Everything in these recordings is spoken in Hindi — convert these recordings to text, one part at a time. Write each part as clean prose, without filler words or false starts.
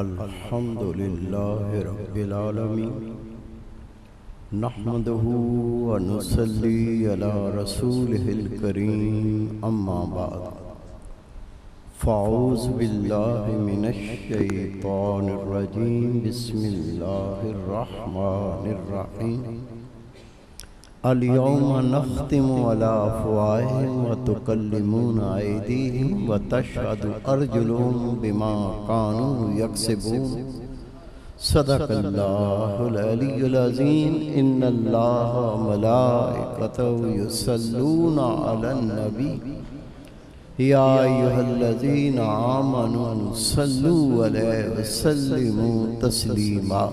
अल्हम्दुलिल्लाहि रब्बिल आलमीन नहमदुहु व नुसल्ली अला रसूलिहिल करीम अम्मा बाद फ़अऊज़ु बिल्लाहि मिनश शैतानिर रजीम बिस्मिल्लाहिर रहमानिर रहीम अल-यौमा नख्तिमु अला अफ़वाहिहिम व तुकल्लिमुना अयदीहिम व तशहदु अर्जुलुहुम बिमा कानू यक्सिबून सदक़ल्लाहुल अलियुल अज़ीम इन्नल्लाह व मलाइकतहु युसल्लूना अलन नबी या अय्युहल्लज़ीना आमनू सल्लू अलैहि व सल्लिमू तस्लीमा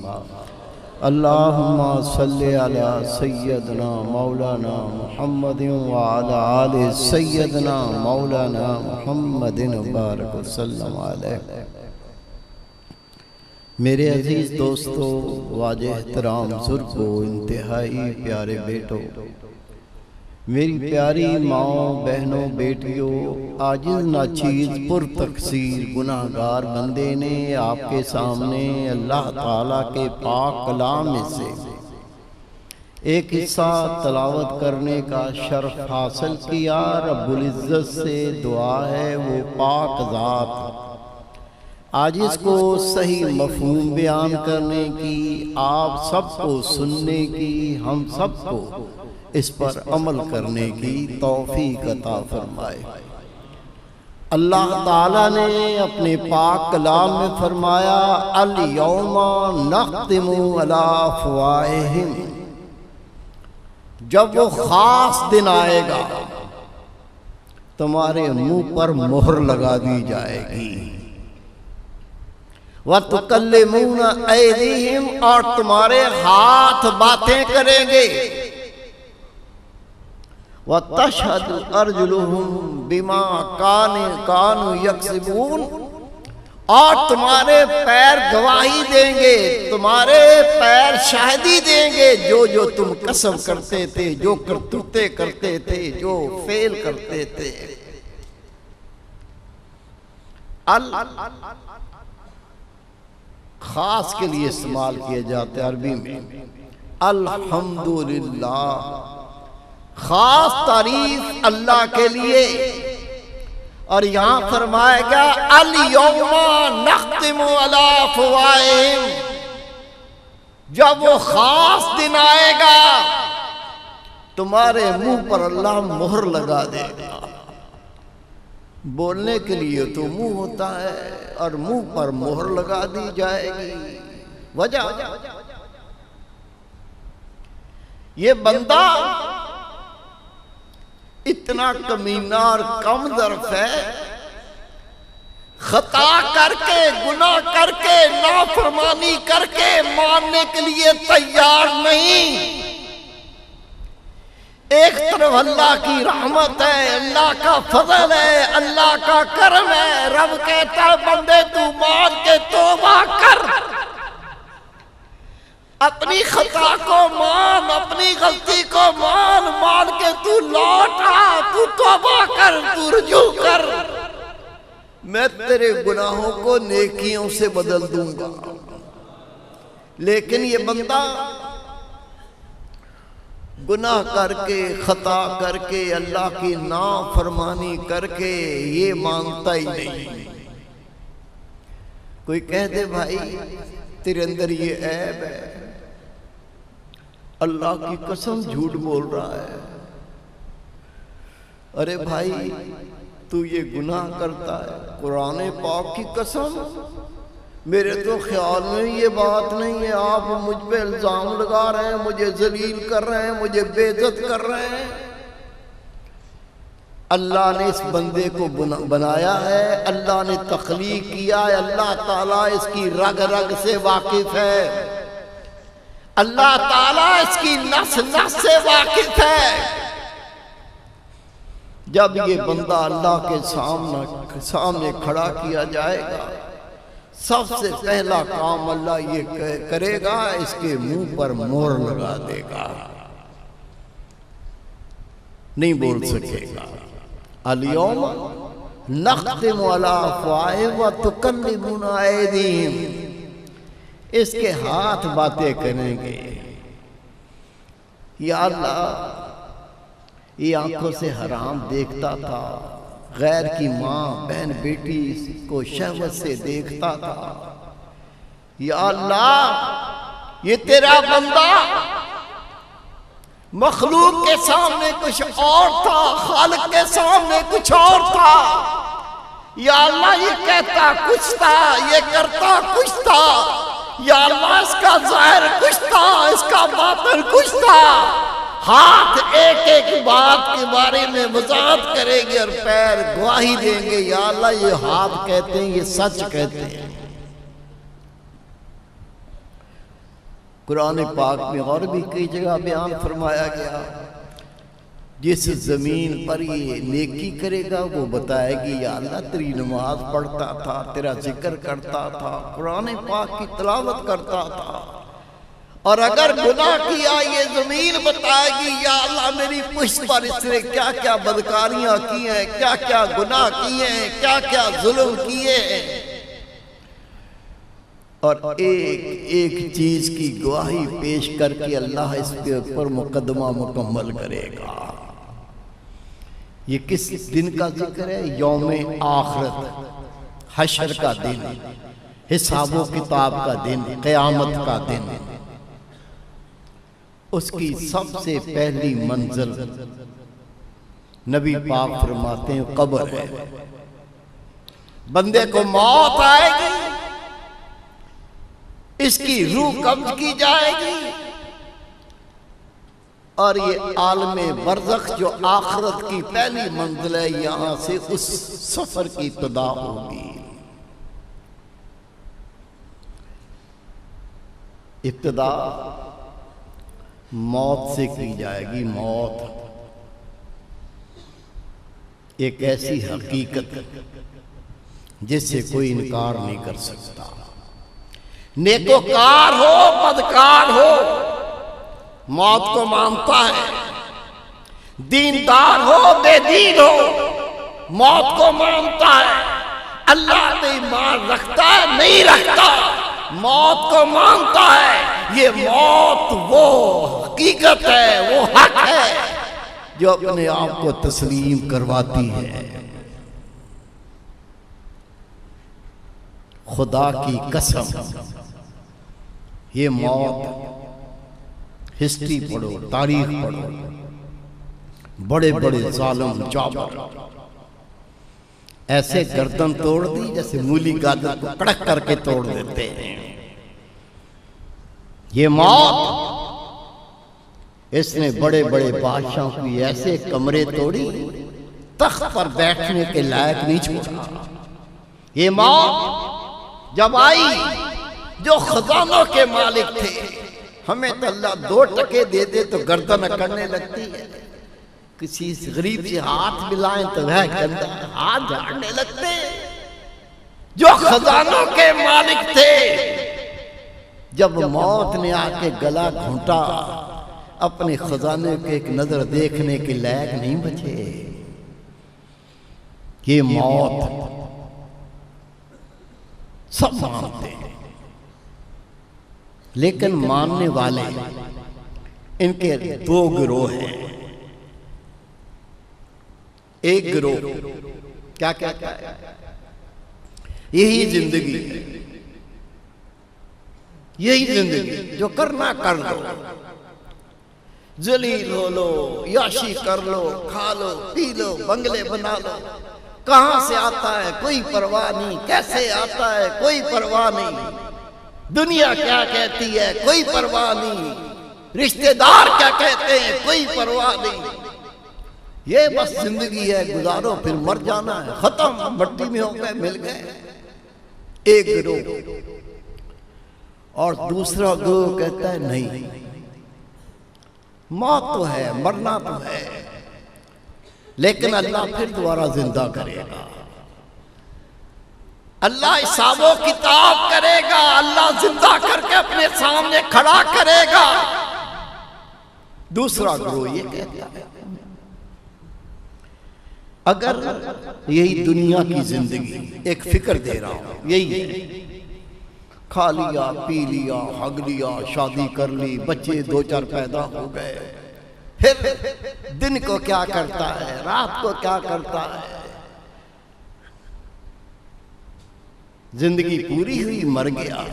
अल्लाहुम्मा सल्लि अला सय्यदना मौलाना मुहम्मदिन व अला आलि सय्यदना मौलाना मुहम्मदिन बारक वसल्लम अलैहि। मेरे अजीज़ दोस्तों, वाजे एहतराम बुजुर्गों, इंतहाई प्यारे बेटों, मेरी प्यारी माओ, बहनों, बेटियों, आजिज़ नाचीज़ पुर तकसीर गुनाहगार बंदे ने आपके सामने अल्लाह ताला के पाक कलाम में से एक हिस्सा तलावत करने का शर्फ हासिल किया। रब्बुल इज़्ज़त से दुआ है वो पाक ज़ात आज इसको सही मफ़हूम बयान करने की, आप सबको सुनने की, हम सबको इस पर अमल करने की तौफीक अता फरमाए। अल्लाह ताला ने अपने पाक कलाम में फरमाया, अल यौमा नख्तिमु अला अफ़वाहिहिम, जब वो खास दिन आएगा तुम्हारे मुंह पर मोहर लगा दी जाएगी। व तुकल्लिमुना अयदीहिम, और तुम्हारे हाथ बातें करेंगे। व तशहदु अर्जुलुहुम बिमा कानू यक्सिबून, और तुम्हारे पैर गवाही देंगे, तुम्हारे पैर शाहिदी देंगे जो जो तुम कसम करते थे, जो करतूते करते थे, जो फेल करते थे। अल खास के लिए इस्तेमाल किए जाते हैं अरबी में। अल्हम्दुलिल्लाह, खास तारीफ अल्लाह के लिए। और यहां फरमाया गया अल यौमा नख्तिमु अला अफ़वाहिहिम, जब वो खास दिन आएगा तुम्हारे मुंह पर अल्लाह मोहर लगा देगा। बोलने के लिए तो मुंह होता है और मुंह पर मोहर लगा दी जाएगी। वजह ये बंदा इतना कमीना और कम दर्फ है, खता करके, गुनाह करके, नाफरमानी करके मानने के लिए तैयार नहीं। एक तरफ अल्लाह की रहमत है, अल्लाह का फजल है, अल्लाह का करम है। रब कहता है बंदे तू मान के तौबा कर, अपनी खता को मान, अपनी गलती को मान, मान के तू लौट आ, तू तौबा कर, तू रुजू कर, मैं तेरे गुनाहों को नेकियों से बदल दूंगा। लेकिन ये बंदा गुनाह करके, खता करके, अल्लाह की नाफरमानी करके ये मानता ही नहीं। कोई कह दे भाई तेरे अंदर ये ऐब है, अल्लाह की कसम झूठ बोल रहा है। अरे भाई तू ये गुनाह करता है, कुरान पाक की कसम, मेरे तो ख्याल में ये बात नहीं है। आप मुझ पे इल्जाम लगा रहे हैं, मुझे जलील कर रहे हैं, मुझे बेइज्जत कर रहे हैं। अल्लाह ने इस बंदे को बनाया है, अल्लाह ने तख्लीक किया है, अल्लाह ताला इसकी रग रग से वाकिफ है, अल्लाह ताला इसकी नस नस से वाकिफ है। जब ये बंदा अल्लाह के सामने खड़ा किया जाएगा, सबसे पहला काम अल्लाह ये करेगा, इसके मुंह पर मोहर लगा देगा, नहीं बोल सकेगा। अल-यौम नख्तिमु अला अफ़वाहिहिम व तुकल्लिमुना ऐदीहिम, इसके हाथ बातें करेंगे। या अल्लाह, ये आंखों से हराम देखता था, गैर की माँ बहन बेटी को शहवत से देखता था। या अल्लाह, ये तेरा बंदा मखलूक के सामने कुछ और था, खालिक के सामने कुछ और था। या अल्लाह, ये कहता कुछ था, ये करता कुछ था। या अल्लाह, इसका ज़ाहिर कुछ था, इसका बातिन कुछ था। हाथ एक एक बात के बारे में वजाहत करेंगे और पैर गवाही देंगे। या अल्लाह, ये हाथ कहते हैं, ये सच कहते हैं। कुरान पाक में और भी कई जगह बयान फरमाया गया, जिस जमीन पर ये नेकी करेगा वो बताएगी, या अल्लाह तेरी नमाज पढ़ता था, तेरा जिक्र करता था, कुरान पाक की तिलावत करता था। और अगर गुनाह किया ये जमीन बताएगी, या अल्लाह मेरी पुश्त पर इसने क्या क्या बदकारियां की हैं, क्या क्या गुनाह किए हैं, क्या क्या जुल्म किए हैं। और एक एक चीज की गवाही पेश करके अल्लाह इसके ऊपर मुकदमा मुकम्मल करेगा। ये किस दिन का जिक्र है? यौमे आखिरत, हशर का दिन, हिसाबो किताब का दिन, क़यामत का दिन। उसकी सबसे पहली मंजिल नबी पाक फरमाते हैं कब्र है। बंदे को मौत आएगी, इसकी रूह कब्ज की जाएगी, और ये आलमे बरज़ख जो आखिरत की पहली मंजिल है, यहां से उस सफर की इब्तिदा होगी। इब्तिदा मौत से की जाएगी। मौत एक ऐसी हकीकत जिससे कोई इनकार नहीं कर सकता। नेकोकार हो बदकार हो, मौत को मानता है। दीनदार हो बेदीन हो, मौत को मानता है। अल्लाह पे ईमान रखता है नहीं रखता, मौत को मानता है। ये मौत वो हकीकत है, वो हक है जो अपने आप को तस्लीम करवाती है। खुदा की कसम, ये मौत, हिस्ट्री पढ़ो, तारीख पढ़ो, बड़े बड़े जालिम जाबर ऐसे गर्दन तोड़ दी जैसे मूली गाजर को कड़क करके तोड़ देते हैं। ये मौत, इसने बड़े बड़े बादशाहों की ऐसे कमरे तोड़ी, तख्त पर बैठने के लायक नहीं छोड़ा। ये मौत जब आई, जो खजानों के मालिक थे, हमें तो अल्लाह 2 टके दे दे तो गर्दन अकड़ने लगती है। किसी गरीब से हाथ मिलाएं तो वह गंदा हाथ झाड़ने लगते। जो खजानों के मालिक थे, जब मौत ने आके गला घोंटा, अपने खजाने के एक नजर देखने के लायक नहीं बचे। ये मौत सब मानते हैं, लेकिन मानने वाले इनके 2 गिरोह हैं। एक गिरोह क्या कहता है, यही जिंदगी है, यही जिंदगी, जो करना कर लो, जलील हो लो, याशी कर लो, खा लो, पी लो, बंगले बना लो। कहां से आता है कोई परवाह नहीं, कैसे आता है कोई परवाह नहीं, दुनिया क्या कहती है कोई परवाह नहीं, रिश्तेदार क्या कहते हैं कोई परवाह नहीं। ये बस जिंदगी है, गुजारो फिर मर जाना है, खत्म, मट्टी में हो गए, मिल गए। एक गिरोह। और दूसरा गिरोह कहता है नहीं, मौत तो है, मरना तो है, लेकिन अल्लाह फिर दोबारा जिंदा करेगा। अल्लाह हिसाबो किताब करेगा, अल्लाह जिंदा करके अपने सामने खड़ा करेगा। दूसरा गिरोह ये कहता है अगर यही दुनिया की जिंदगी, एक फिक्र दे रहा हूं, यही है, खा लिया, पी लिया, हग लिया, शादी कर ली, बच्चे 2-4 पैदा हो गए, फिर दिन को क्या करता है, रात को क्या करता है, जिंदगी पूरी हुई, मर गया।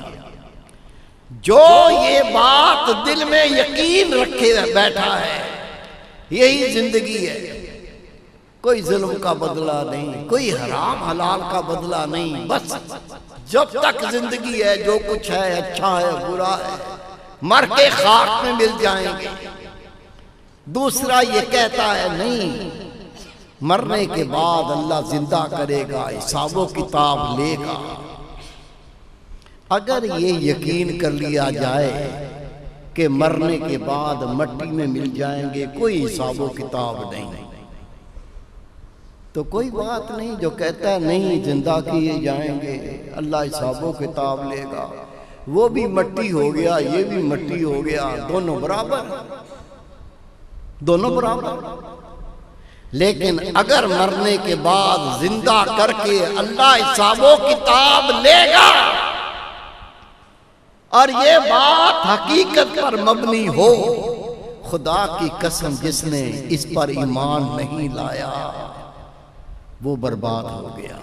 जो ये बात दिल में यकीन रखे बैठा है यही जिंदगी है, कोई जुल्म का बदला नहीं, कोई हराम हलाल का बदला नहीं, बस जब तक जिंदगी है जो कुछ है अच्छा है बुरा है, मर के खाक में मिल जाएंगे। दूसरा ये कहता है नहीं, मरने के बाद अल्लाह जिंदा करेगा, हिसाबो किताब लेगा। अगर ये यकीन कर लिया जाए कि मरने के बाद मट्टी में मिल जाएंगे, कोई हिसाबो किताब नहीं, तो कोई बात नहीं। जो कहता है नहीं जिंदा किए जाएंगे, अल्लाह हिसाबो किताब लेगा, वो भी मट्टी हो गया, ये भी मट्टी हो गया, दोनों बराबर, दोनों बराबर। लेकिन अगर मरने के बाद जिंदा करके अल्लाह हिसाबो किताब लेगा और ये बात हकीकत पर मबनी हो, खुदा की कसम जिसने इस पर ईमान नहीं लाया वो बर्बाद हो गया।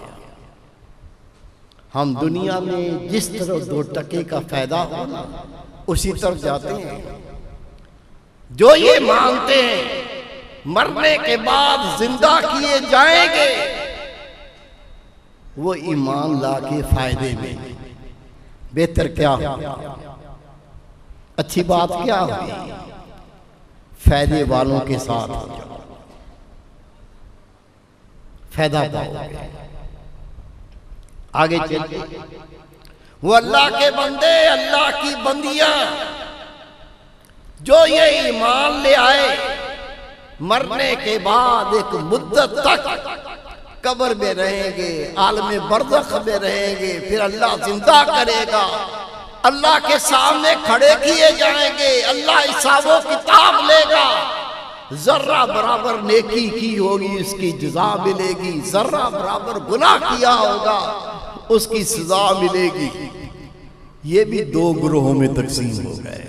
हम दुनिया में जिस तरह 2 टके का फायदा होना उसी तरफ जाते हैं। जो ये मानते हैं मरने के बाद जिंदा किए जाएंगे, वो ईमान ला के फायदे में, बेहतर क्या हो, अच्छी बात क्या हुई, फायदे वालों के साथ हो जाओ, फायदा पाओगे। आगे चलिए, वो अल्लाह के बंदे, अल्लाह की बंदियां जो ये ईमान ले आए, मरने के बाद एक मुद्दत तक कब्र में रहेंगे, आलमे बरज़ख में रहेंगे, फिर अल्लाह जिंदा करेगा, अल्लाह के सामने खड़े किए जाएंगे, अल्लाह हिसाबो किताब लेगा। जर्रा बराबर नेकी की होगी उसकी जज़ा मिलेगी, जर्रा बराबर गुनाह किया होगा उसकी सजा मिलेगी। ये भी 2 गिरोहों में तकसीम हो गए।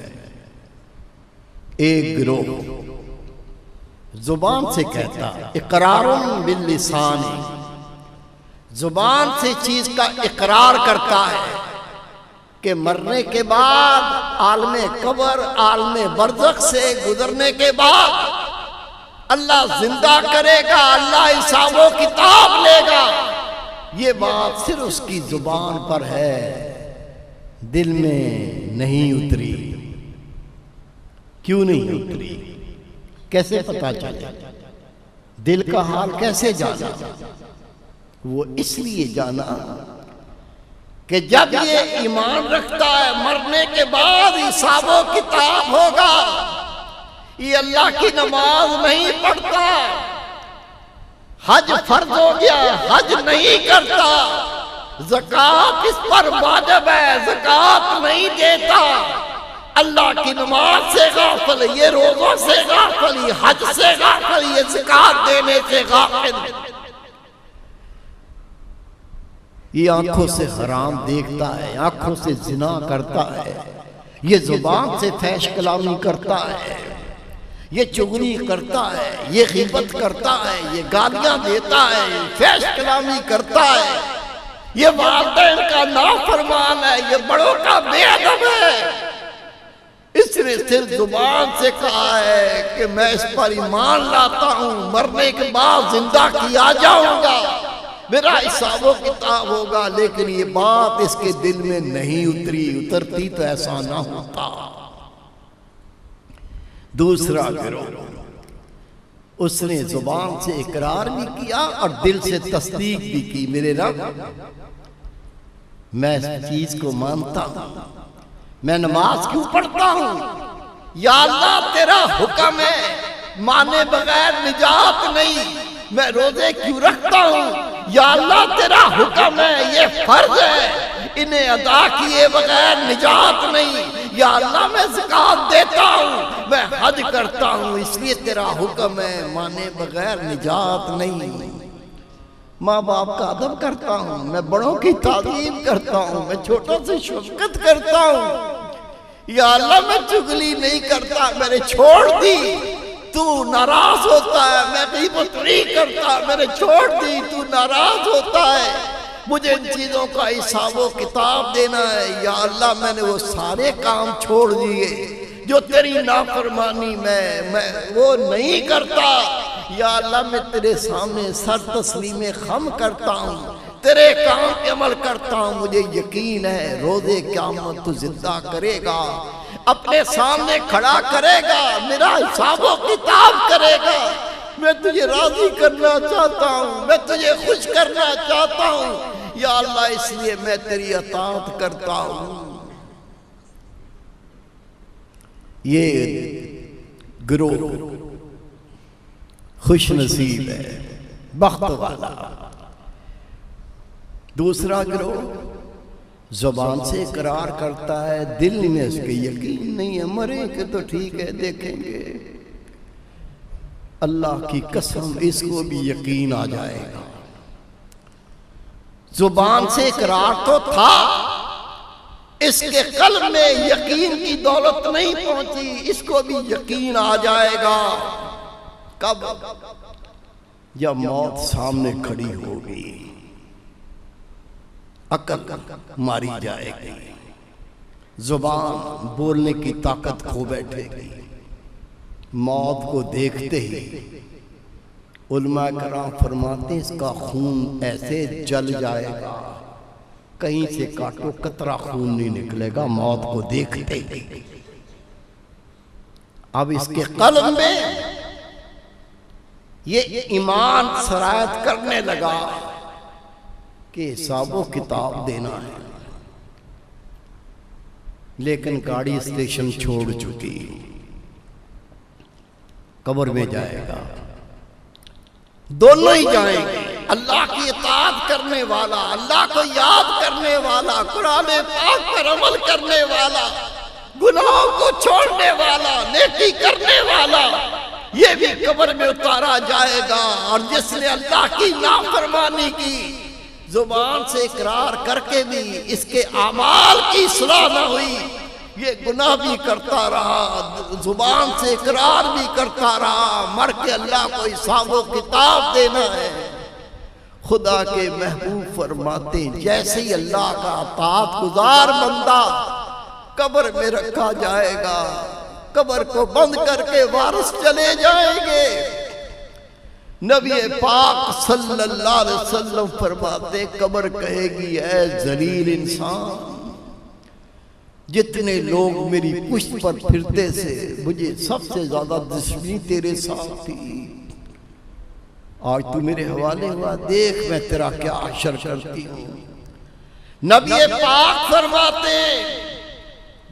एक गिरोह जुबान से कहता इकरारुन बिल लिसानी, जुबान से चीज का इकरार करता है कि मरने के बाद आलमे कब्र, आलमे बरज़ख से गुजरने के बाद अल्लाह जिंदा करेगा, अल्लाह हिसाबो किताब लेगा। ये बात सिर्फ उसकी जुबान पर है, दिल में नहीं उतरी। क्यों नहीं उतरी? कैसे पता चले? दिल का हाल कैसे जाना? वो इसलिए जाना कि जब ये ईमान रखता है मरने के बाद हिसाबो किताब होगा, ये अल्लाह की नमाज नहीं पढ़ता, हज फर्ज हो गया हज नहीं करता, ज़कात इस पर वाजिब है ज़कात नहीं देता, अल्लाह की नमाज से गाफिल, ये रोज़ों से गाफिल, ये हज से गाफिल, ये ज़कात देने से गाफिल। ये आंखों से हराम देखता है, आंखों से जिना करता है, ये जुबान से फैश कलामी करता है, ये चुगली करता है, ये ग़ीबत करता है, ये गालियां देता है, ये फैश कलामी करता है, ये वालिदैन का नाफरमान है, ये बड़ों का बेअदब है। इसने सिर्फ जुबान से कहा है कि मैं इस पर ईमान लाता हूं, मरने के बाद जिंदा किया जाऊंगा, मेरा हिसाबो किताब होगा, लेकिन ये बात इसके दिल में नहीं उतरी, उतरती तो ऐसा ना होता। दूसरा गिरोह, उसने जुबान से इकरार भी किया और दिल से तस्दीक भी की, मेरे रब मैं इस चीज को मानता हूं, मैं नमाज क्यों पढ़ता हूं, या अल्लाह तेरा हुक्म है, माने बगैर निजात नहीं, मैं रोजे क्यों रखता हूं, या अल्लाह तेरा हुक्म है, ये फर्ज है, इन्हें अदा किए बगैर निजात नहीं। या अल्लाह मैं ज़कात देता हूँ, मैं हज करता हूँ, इसलिए तेरा हुक्म है, माने बगैर निजात नहीं। माँ बाप का अदब करता हूँ, मैं बड़ों की ताज़ीम करता हूँ, मैं छोटों से शफ़क़त करता हूँ। या अल्लाह मैं चुगली नहीं करता, मैंने छोड़ दी, तू नाराज होता है। मैं गीबत नहीं करता, मैंने छोड़ दी, तू नाराज होता है। मुझे इन चीजों का हिसाब किताब देना है। या अल्लाह मैंने वो सारे काम छोड़ दिए जो तेरी नाफरमानी मैं वो नहीं करता। या अल्लाह मैं तेरे सामने सर तस्लीम खम करता हूँ, तेरे काम पे अमल करता हूँ। मुझे यकीन है रोज़े क़यामत तू जिंदा करेगा, अपने सामने खड़ा करेगा, मेरा हिसाब किताब करेगा। मैं तुझे राजी करना चाहता हूँ, मैं तुझे खुश करना चाहता हूँ। या अल्लाह इसलिए मैं तेरी अताअत करता हूँ। ये गिरोह खुश नसीब है, बख्त वाला। दूसरा गिरोह ज़ुबान से इकरार करता है, दिल में उसके यकीन नहीं है, मरेंगे तो ठीक है, देखेंगे। अल्लाह की कसम इसको भी यकीन आ जाएगा। ज़ुबान से इकरार तो था, इसके कल्ब में यकीन की दौलत नहीं पहुंची, इसको भी यकीन आ जाएगा। कब? जब मौत सामने खड़ी होगी, अकल मारी जाएगी, जुबान बोलने की ताकत खो बैठेगी। मौत को देखते ही उलमा कराम फरमाते इसका खून ऐसे जल जाएगा, कहीं से काटो कतरा खून नहीं निकलेगा मौत को देखते ही। अब इसके कल्ब में ये ईमान सरायत करने लगा कि हिसाबो किताब देना है, लेकिन गाड़ी स्टेशन छोड़ चुकी, कब्र में जाएगा। दोनों ही जाएंगे। अल्लाह की इताअत करने वाला, अल्लाह को याद करने वाला, कुरान पाक पर अमल करने वाला, गुनाहों को छोड़ने वाला, नेकी करने वाला, ये भी कब्र में उतारा जाएगा। और जिसने अल्लाह की नाफरमानी की, जुबान से इकरार करके भी इसके अमाल की इस्लाह न हुई, ये गुनाह भी करता रहा, जुबान से इकरार भी करता रहा, मर के अल्लाह को हिसाबो किताब देना है। खुदा के महबूब फरमाते जैसे ही अल्लाह का अताअत गुजार बंदा कब्र में रखा जाएगा, कब्र को बंद करके वारिस चले जाएंगे। नबी पाक सल्लल्लाहु अलैहि वसल्लम फरमाते कब्र कहेगी ऐ जलील इंसान, जितने लोग मेरी पुश्त पर फिरते से मुझे सबसे ज्यादा दुश्मनी तेरे साथ थी, आज तू मेरे हवाले हुआ, देख मैं तेरा क्या अशर करती हूँ। नबी पाक फरमाते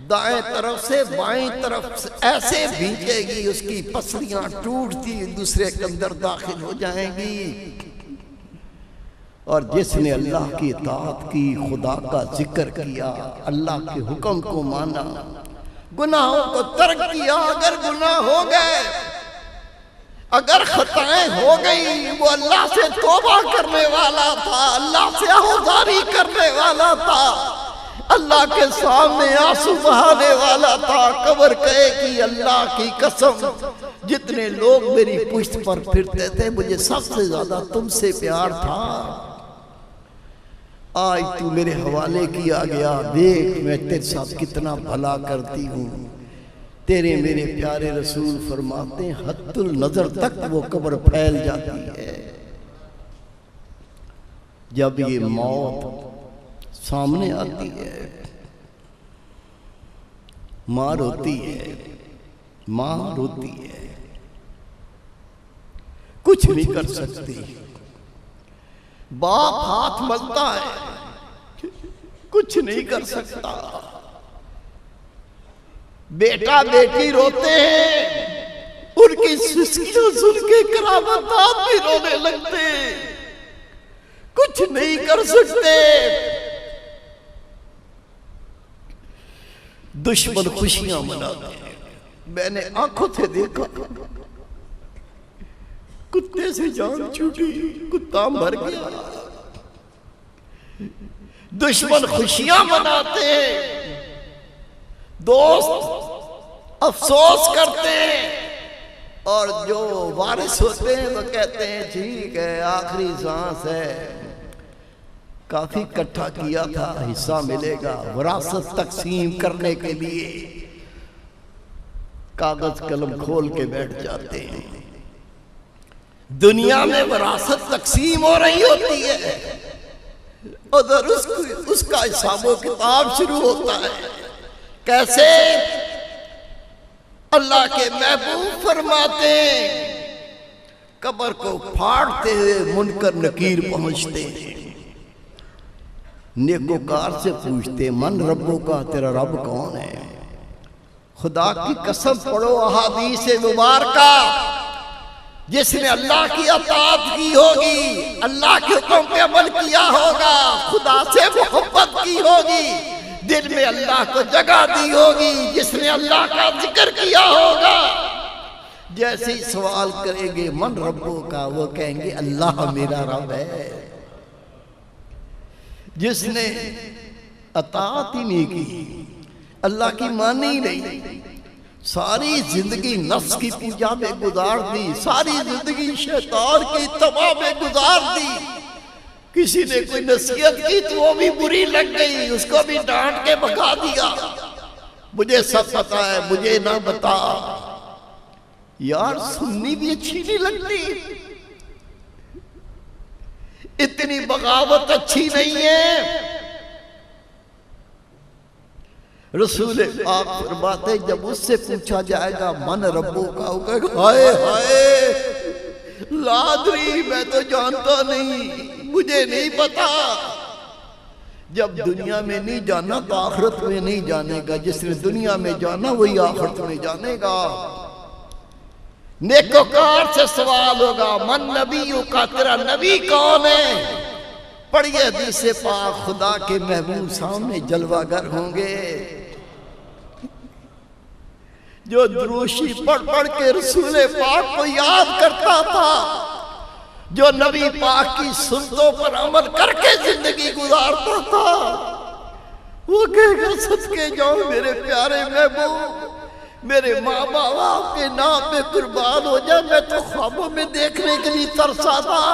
दाएं तरफ से बाएं तरफ से ऐसे भींचेगी, उसकी पसलियां टूटती दूसरे के अंदर दाखिल हो जाएंगी। और जिसने अल्लाह की इताअत की, खुदा का जिक्र किया, अल्लाह के हुक्म को माना, गुनाहों को तर्क किया, अगर गुनाह हो गए, अगर खताएं हो गई, वो अल्लाह से तौबा करने वाला था, अल्लाह से आहुजारी करने वाला था, अल्लाह के सामने आंसू बहाने वाला था। कब्र कहे कि अल्लाह की कसम, जितने लोग मेरी पुश्त पर फिरते थे मुझे सबसे ज्यादा तुमसे प्यार था, आज तू मेरे हवाले किया गया, देख मैं तेरे साथ कितना भला करती हूँ। तेरे मेरे प्यारे रसूल फरमाते हैं हद्दुल नजर तक वो कब्र फैल जाती है। जब ये मौत सामने आती है, माँ रोती है, माँ रोती है, कुछ नहीं कर सकती, बाप हाथ मलता है, कुछ नहीं कर सकता, बेटा बेटी रोते हैं, उनकी सिसकियां सुन के करामात भी रोने लगते, कुछ नहीं कर सकते। दुश्मन खुशियां मनाते हैं। मैंने आंखों से देखा, कुत्ते से जान छूटी, कुत्ता मर गया। दुश्मन खुशियां मनाते हैं, दोस्त अफसोस करते हैं, और जो वारिस होते हैं वो कहते हैं ठीक है आखिरी सांस है, काफी इकट्ठा किया था, हिस्सा मिलेगा। विरासत तकसीम करने के लिए कागज कलम खोल के बैठ जाते हैं। दुनिया में विरासत तकसीम हो रही होती है, उधर उसका हिसाबो किताब शुरू होता है। कैसे? अल्लाह के महबूब फरमाते हैं, कब्र को फाड़ते हुए मुनकर नकीर पहुंचते हैं, नेकोकार से पूछते मन रब्बों का, तेरा रब कौन है? खुदा की कसम पढ़ो अहादीस मुबारका, जिसने अल्लाह की अताअत की होगी, अल्लाह के हुक्म पे अमल किया होगा, खुदा से मोहब्बत की होगी, दिल में अल्लाह को जगह दी होगी, जिसने अल्लाह का जिक्र किया होगा, जैसे ही सवाल करेंगे मन रब्बों का, वो कहेंगे अल्लाह मेरा रब है। जिसने अताअत ही नहीं की, अल्लाह की मानी ही नहीं, सारी जिंदगी नफ्स की पूजा में गुजार दी, सारी जिंदगी शैतान की इत्तबा में गुजार दी, किसी ने कोई नसीहत की तो वो भी बुरी लग गई, उसको भी डांट के भगा दिया, मुझे सब पता है मुझे ना बता। यार सुननी भी अच्छी नहीं लगती, इतनी बगावत अच्छी नहीं है। रसूल पाक फरमाते जब उससे पूछा जाएगा मन रब्बों का, वो कहेगा हाय हाय लादरी, मैं तो जानता नहीं, मुझे नहीं पता। जब दुनिया में नहीं जाना तो आखिरत में नहीं जानेगा, जिसने दुनिया में जाना वही आखिरत में जानेगा। नेकोकार से सवाल होगा मन नबीयों का, तेरा नबी कौन है? पढ़िए हदीस पाक, खुदा के महबूब सामने जलवागर होंगे, जो दुरूशी पढ़ पढ़ के रसूल पाक को याद करता था, जो नबी पाक की सुन्नतों पर अमल करके जिंदगी गुजारता था, वो कहेगा सदके जाओ मेरे प्यारे महबूब, मेरे माँ बाप आपके नाम पे कुर्बान हो जाए, मैं तो ख्वाबों में देखने के लिए तरसा था,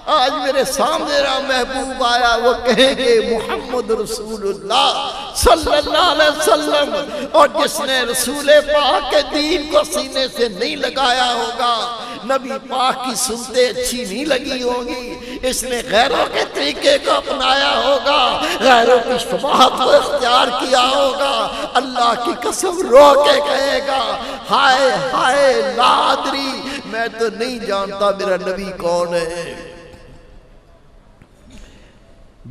आज मेरे सामने मेरा महबूब आया। वो कहेंगे मुहम्मद रसूलुल्लाह सल्लल्लाहु अलैहि वसल्लम, और जिसने रसूल पाक के दीन को सीने से नहीं लगाया होगा, नबी पाक की सुनते अच्छी नहीं लगी होगी, इसने गैरों के तरीके को अपनाया होगा, गैरों की शबाहत को इख्तियार किया होगा, अल्लाह की कसम रो के कहेगा हाय हाय लादरी, मैं तो नहीं जानता मेरा नबी कौन है।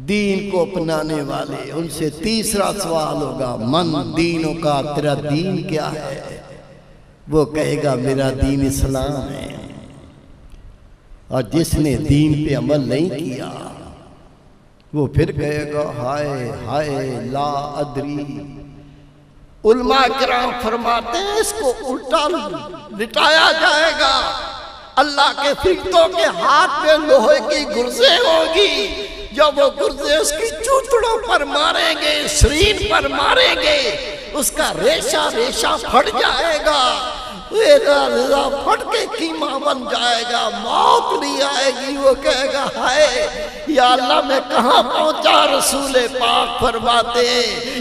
दीन को अपनाने वाले उनसे तीसरा सवाल होगा मन दीनों का, तेरा दीन क्या है? वो कहेगा मेरा दीन इस्लाम है। और जिसने दीन पे अमल नहीं किया वो फिर कहेगा हाय हाय ला अदरी। उलमा किराम फरमाते हैं इसको उल्टा लिटाया जाएगा, अल्लाह के फरिश्तों के हाथ में लोहे की गुर्जे होगी, जब वो गुर्जे उसकी चूतड़ों पर मारेंगे, शरीर पर मारेंगे, उसका रेशा रेशा फट जाएगा, फट के कीमा बन जाएगा, मौत नहीं आएगी। वो कहेगा हाय या अल्लाह मैं कहाँ पहुंचा। रसूल पाक फरमाते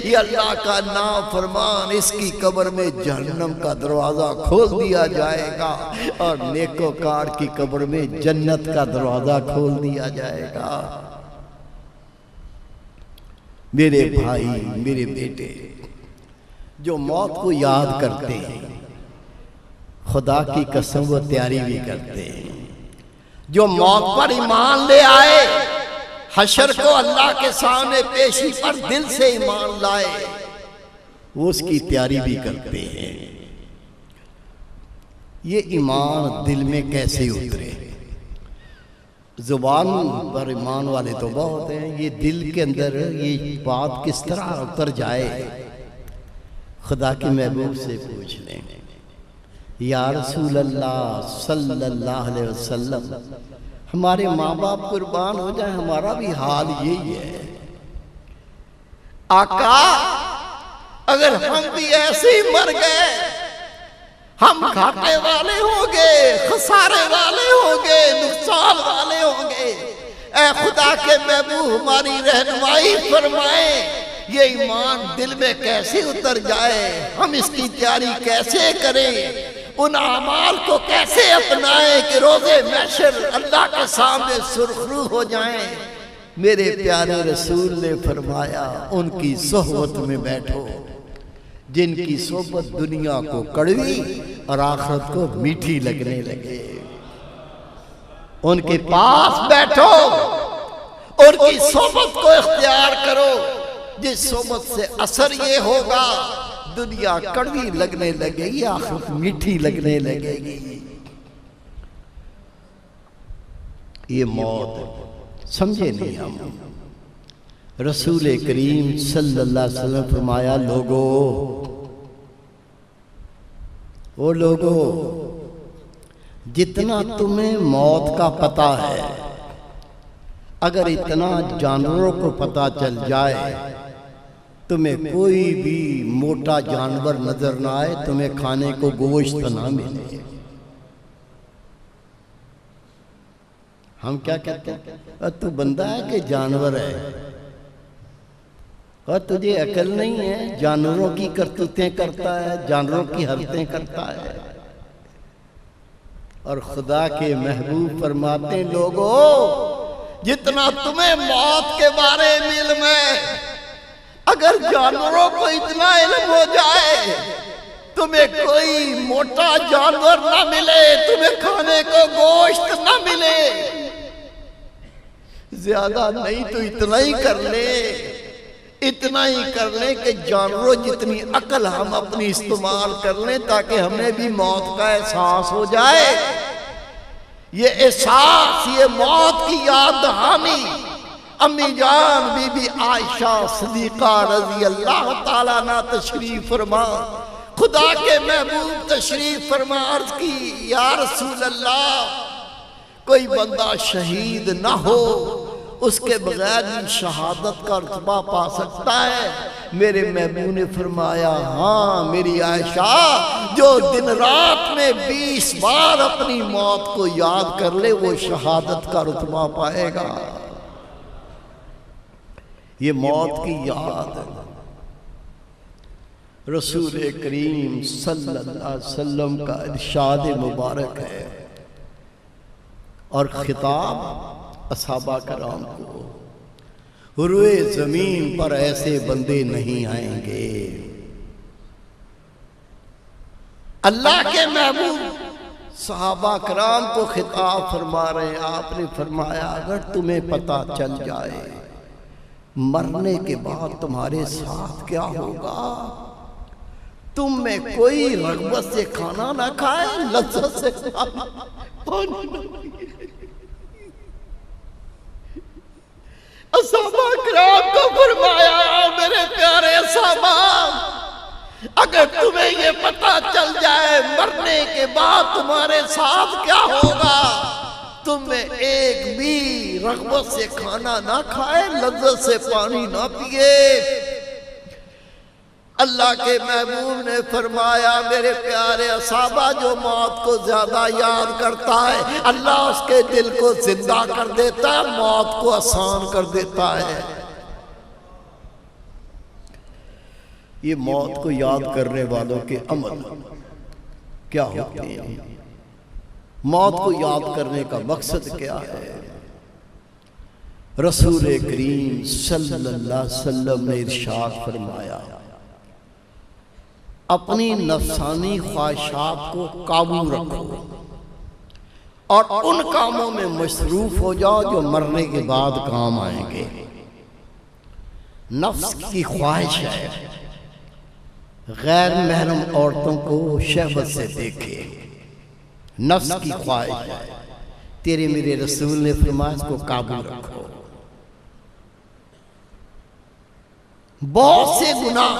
ये अल्लाह का नाम फरमान, इसकी कब्र में जहन्नम का दरवाजा खोल दिया जाएगा और नेकोकार की कब्र में जन्नत का दरवाजा खोल दिया जाएगा। मेरे भाई मेरे बेटे जो मौत को याद करते हैं, खुदा की कसम वो तैयारी भी करते हैं। जो मौत पर ईमान ले आए, हशर को अल्लाह के सामने पेशी पर दिल से ईमान लाए, वो उसकी तैयारी भी करते हैं। ये ईमान दिल में कैसे उतरे? जुबान पर ईमान वाले तो बहुत हैं, ये दिल के अंदर ये बात किस तरह उतर जाए। खुदा के महबूब से पूछ लें, या रसूल अल्लाह सल्लल्लाहु अलैहि वसल्लम, हमारे माँ बाप कुर्बान हो जाए, हमारा भी हाल यही है। आका, अगर हम भी ऐसे ही मर गए, हम घाटे वाले होंगे, खसारे वाले होंगे, नुकसान वाले होंगे। ऐ खुदा के महबूब, हमारी रहनुमाई फरमाए, ये ईमान दिल में कैसे उतर जाए, हम इसकी तैयारी कैसे करें, उन अमाल को कैसे अपनाएं कि रोज़े महशर अल्लाह के सामने सुरखरू हो जाएं। मेरे प्यारे रसूल ने फरमाया, उनकी सोहबत में बैठो जिनकी सोहबत दुनिया को कड़वी और आखिरत को मीठी लगने लगे। उनके पास बैठो, उनकी सोहबत को इख्तियार करो, जिस सोहबत से असर ये होगा दुनिया कड़वी लगने लगेगी, आखिरत मीठी लगने लगेगी। ये मौत समझे नहीं हम। रसूल करीम सल्लल्लाहु अलैहि वसल्लम फरमाया, लोगो, वो लोगो, जितना तुम्हें मौत का पता है, अगर इतना जानवरों को पता चल जाए, तुम्हें कोई भी मोटा जानवर नजर ना आए, तुम्हें खाने को गोश्त ना मिले। हम क्या कहते हैं, तू बंदा है कि जानवर है, और तुझे अकल नहीं है, जानवरों की करतूतें करता है, जानवरों की हरकतें करता है। और खुदा के महबूब फरमाते, लोगों, जितना तुम्हें मौत के बारे में इल्म है, अगर जानवरों को इतना इल्म हो जाए, तुम्हें कोई मोटा जानवर ना मिले, तुम्हें खाने को गोश्त ना मिले, ज्यादा नहीं तो इतना ही कर ले, इतना ही कर ले कि जानवरों जितनी अकल हम अपनी इस्तेमाल कर लें, ताकि हमें भी मौत का एहसास हो जाए। ये एहसास, ये मौत की याद दहानी अम्मी जान बीबी आयशा सिद्दीका रजी अल्लाह ताला ना तशरीफ फरमा, खुदा के महबूब तशरीफ फरमा, अर्ज की, या रसूल अल्लाह, कोई बंदा शहीद ना हो, उसके बगैर भी शहादत का रुतबा पा सकता है। मेरे महबूब ने फरमाया, हाँ मेरी आयशा, जो दिन रात में 20 बार अपनी मौत को याद कर ले, वो शहादत का रुतबा पाएगा। ये मौत की याद रसूल करीम सल्लल्लाहु अलैहि वसल्लम का इरशाद मुबारक है। और खिताब असहाबा कराम को, रुए जमीन पर ऐसे बंदे नहीं आएंगे। अल्लाह के महबूब सहाबा कराम को खिताब फरमा रहे हैं। आपने फरमाया, अगर तुम्हें पता चल जाए मरने के बाद तुम्हारे साथ क्या होगा, तुम में कोई रग़बत से खाना ना खाए, लज्जत से खाना पानी ना पिए। असहाबा किराम को फरमाया, मेरे प्यारे असहाबा, अगर तुम्हें ये पता चल जाए मरने के बाद तुम्हारे साथ क्या होगा, तुम्हें एक भी रग़बत से खाना ना खाए, लज्जत से पानी ना पिए। अल्लाह के महबूब ने फरमाया, मेरे प्यारे असहाबा, जो मौत को ज्यादा याद करता है, अल्लाह उसके दिल को जिंदा कर देता है, मौत को आसान कर देता है। ये मौत को याद करने वालों के अमल क्या होते हैं, मौत को याद करने का मकसद क्या है। रसूल करीम सल्लल्लाहु अलैहि वसल्लम ने इरशाद फरमाया, अपनी नफसानी ख्वाहिशात को काबू रखो और उन कामों में मसरूफ हो जाओ जो मरने के बाद काम आएंगे। नफ्स की ख्वाहिश है गैर महरम औरतों को शहवत से देखे, नफ्स की ख्वाहिश है तेरे मेरे रसूल ने फरमाया इसको काबू रखो। बहुत से गुनाह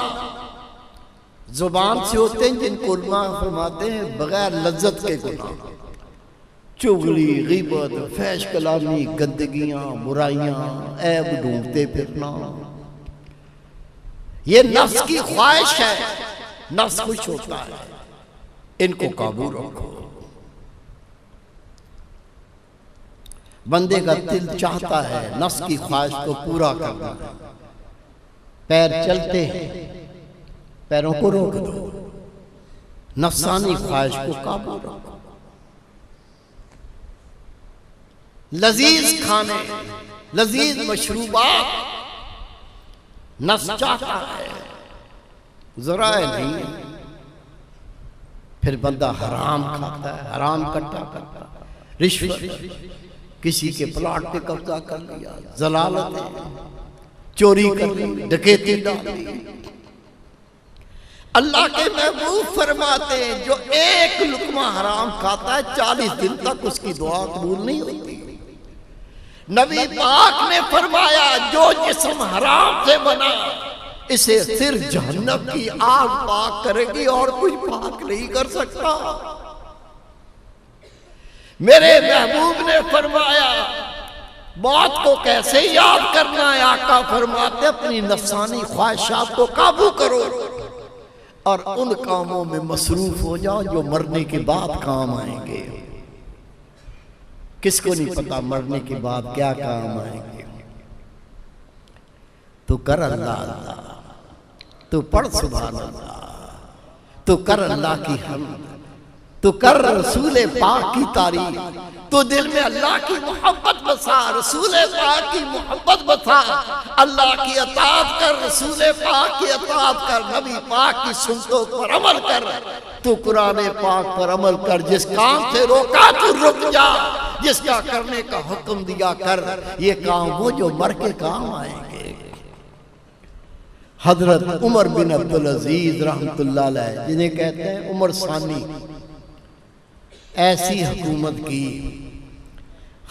जुबान से होते हैं जिनको उलमा फरमाते हैं बगैर लज्जत के गुनाह, चुगली, गीबत, फैश कलामी, गंदगियां, बुराइयां, ऐब ढूंढते फिरना, ये नफ्स की ख्वाहिश है, नफ्स खुश होता है, इनको काबू रखो। बंदे का दिल चाहता है नफ्स की ख्वाहिश को पूरा करना। पैर चलते हैं, पैरों को रोक दो, नफ्सानी ख्वाहिश को काबू रखो। लजीज खाने, लजीज मशरूबात नफ्स चाहता है, ज़राए नहीं, फिर बंदा हराम खाता है, हराम इकट्ठा करता है, रिश्वत, किसी के प्लाट पे कब्जा कर लिया, जलालत, चोरी कर ली, डकैती डाल दी। अल्लाह के महबूब फरमाते हैं जो एक लुकमा हराम खाता है 40 दिन तक उसकी दुआ कबूल नहीं होती। नबी पाक ने फरमाया जो जिस्म हराम से बना इसे सिर्फ जहन्नम की आग पाक करेगी और कुछ पाक नहीं कर सकता। मेरे महबूब ने फरमाया मौत को कैसे याद करना है। आका फरमाते अपनी नफसानी ख्वाहिशात को काबू करो और उन कामों में मसरूफ हो जाओ जो मरने के बाद काम आएंगे। किसको नहीं पता मरने के बाद क्या काम आएंगे। तू कर अल्लाह अल्लाह, तू पढ़ सुभान अल्लाह, तू कर अल्लाह की हम्द, तू कर रसूल पाक की तारीफ, तो दिल में अल्लाह की मोहब्बत बसा, रसूल पाक की मोहब्बत बसा, अल्लाह की अताअत कर, रसूल पाक की अताअत कर, नबी पाक की सुन्नतों पर अमल कर, तू कुरान पाक पर अमल कर। जिस काम से रोका तू रुक जा, जिसका करने का हुक्म दिया कर। ये काम वो जो मर के काम आएंगे। हजरत उमर बिन अब्दुल अजीज रहमतुल्लाह अलैह, जिन्हें कहते हैं उमर सानी, ऐसी हुकूमत की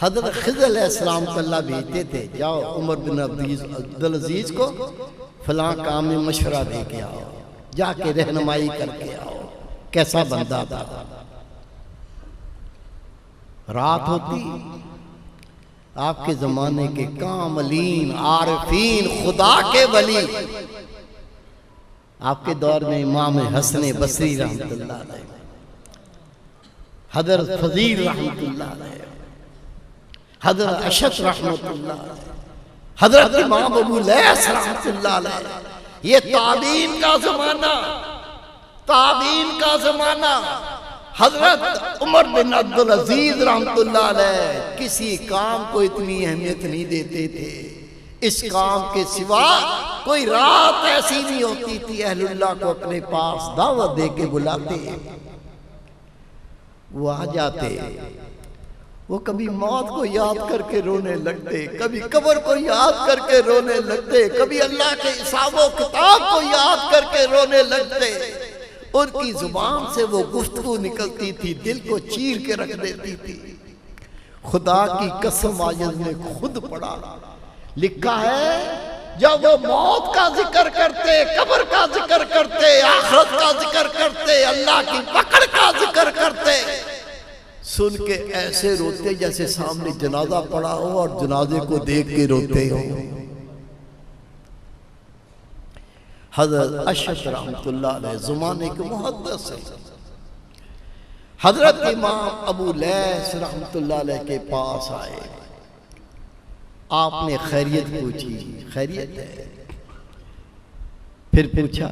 हजरत खिज़र अलैहिस्सलाम को अल्लाह भेजते थे, जाओ उमर बिन अब्दुल अजीज को फलां काम में मशवरा दे के आओ, जाके रहनुमाई करके आओ। कैसा बंदा था। रात होती, आपके जमाने के कामलीन आरिफीन खुदा के वली, आपके दौर में इमाम हसन बसरी रहमतुल्लाह अलैह, हजरत फजील रहमतुल्लाह अलैह, हजरत अशत रहमतुल्लाह अलैह, हजरत इमाम अबू लैस रहमतुल्लाह अलैह, ये ताबीन का जमाना, ताबीन का जमाना। हजरत उमर बिन अब्दुल अजीज रहमतुल्लाह अलैह किसी काम को इतनी अहमियत नहीं देते थे। इस काम के सिवा कोई रात ऐसी नहीं होती थी अहलुल्लाह को अपने पास दावत दे के बुलाते, वो आ जाते। वो कभी मौत को याद करके रोने लगते, कभी कब्र को याद करके रोने लगते, कभी अल्लाह के हिसाबो किताब को याद करके रोने लगते। उनकी जुबान से वो गुफ्तगू निकलती थी, दिल को चीर के रख देती थी। खुदा की कसम आयत ने खुद पढ़ा, लिखा है जब वो मौत का जिक्र करते, कब्र का जिक्र करते, आखिरत का जिक्र करते, अल्लाह की पकड़ का जिक्र करते, सुन के ऐसे रोते जैसे सामने जनाजा पड़ा हो और जनाजे को देख के रोते हो। हजरत अशत रहमतुल्लाह अलैह ज़माने के मुहद्दिस है। हजरत इमाम अबू लैस रहमतुल्लाह अलैह के पास आए, आपने खैरियत पूछी, खैरियत है। फिर पूछा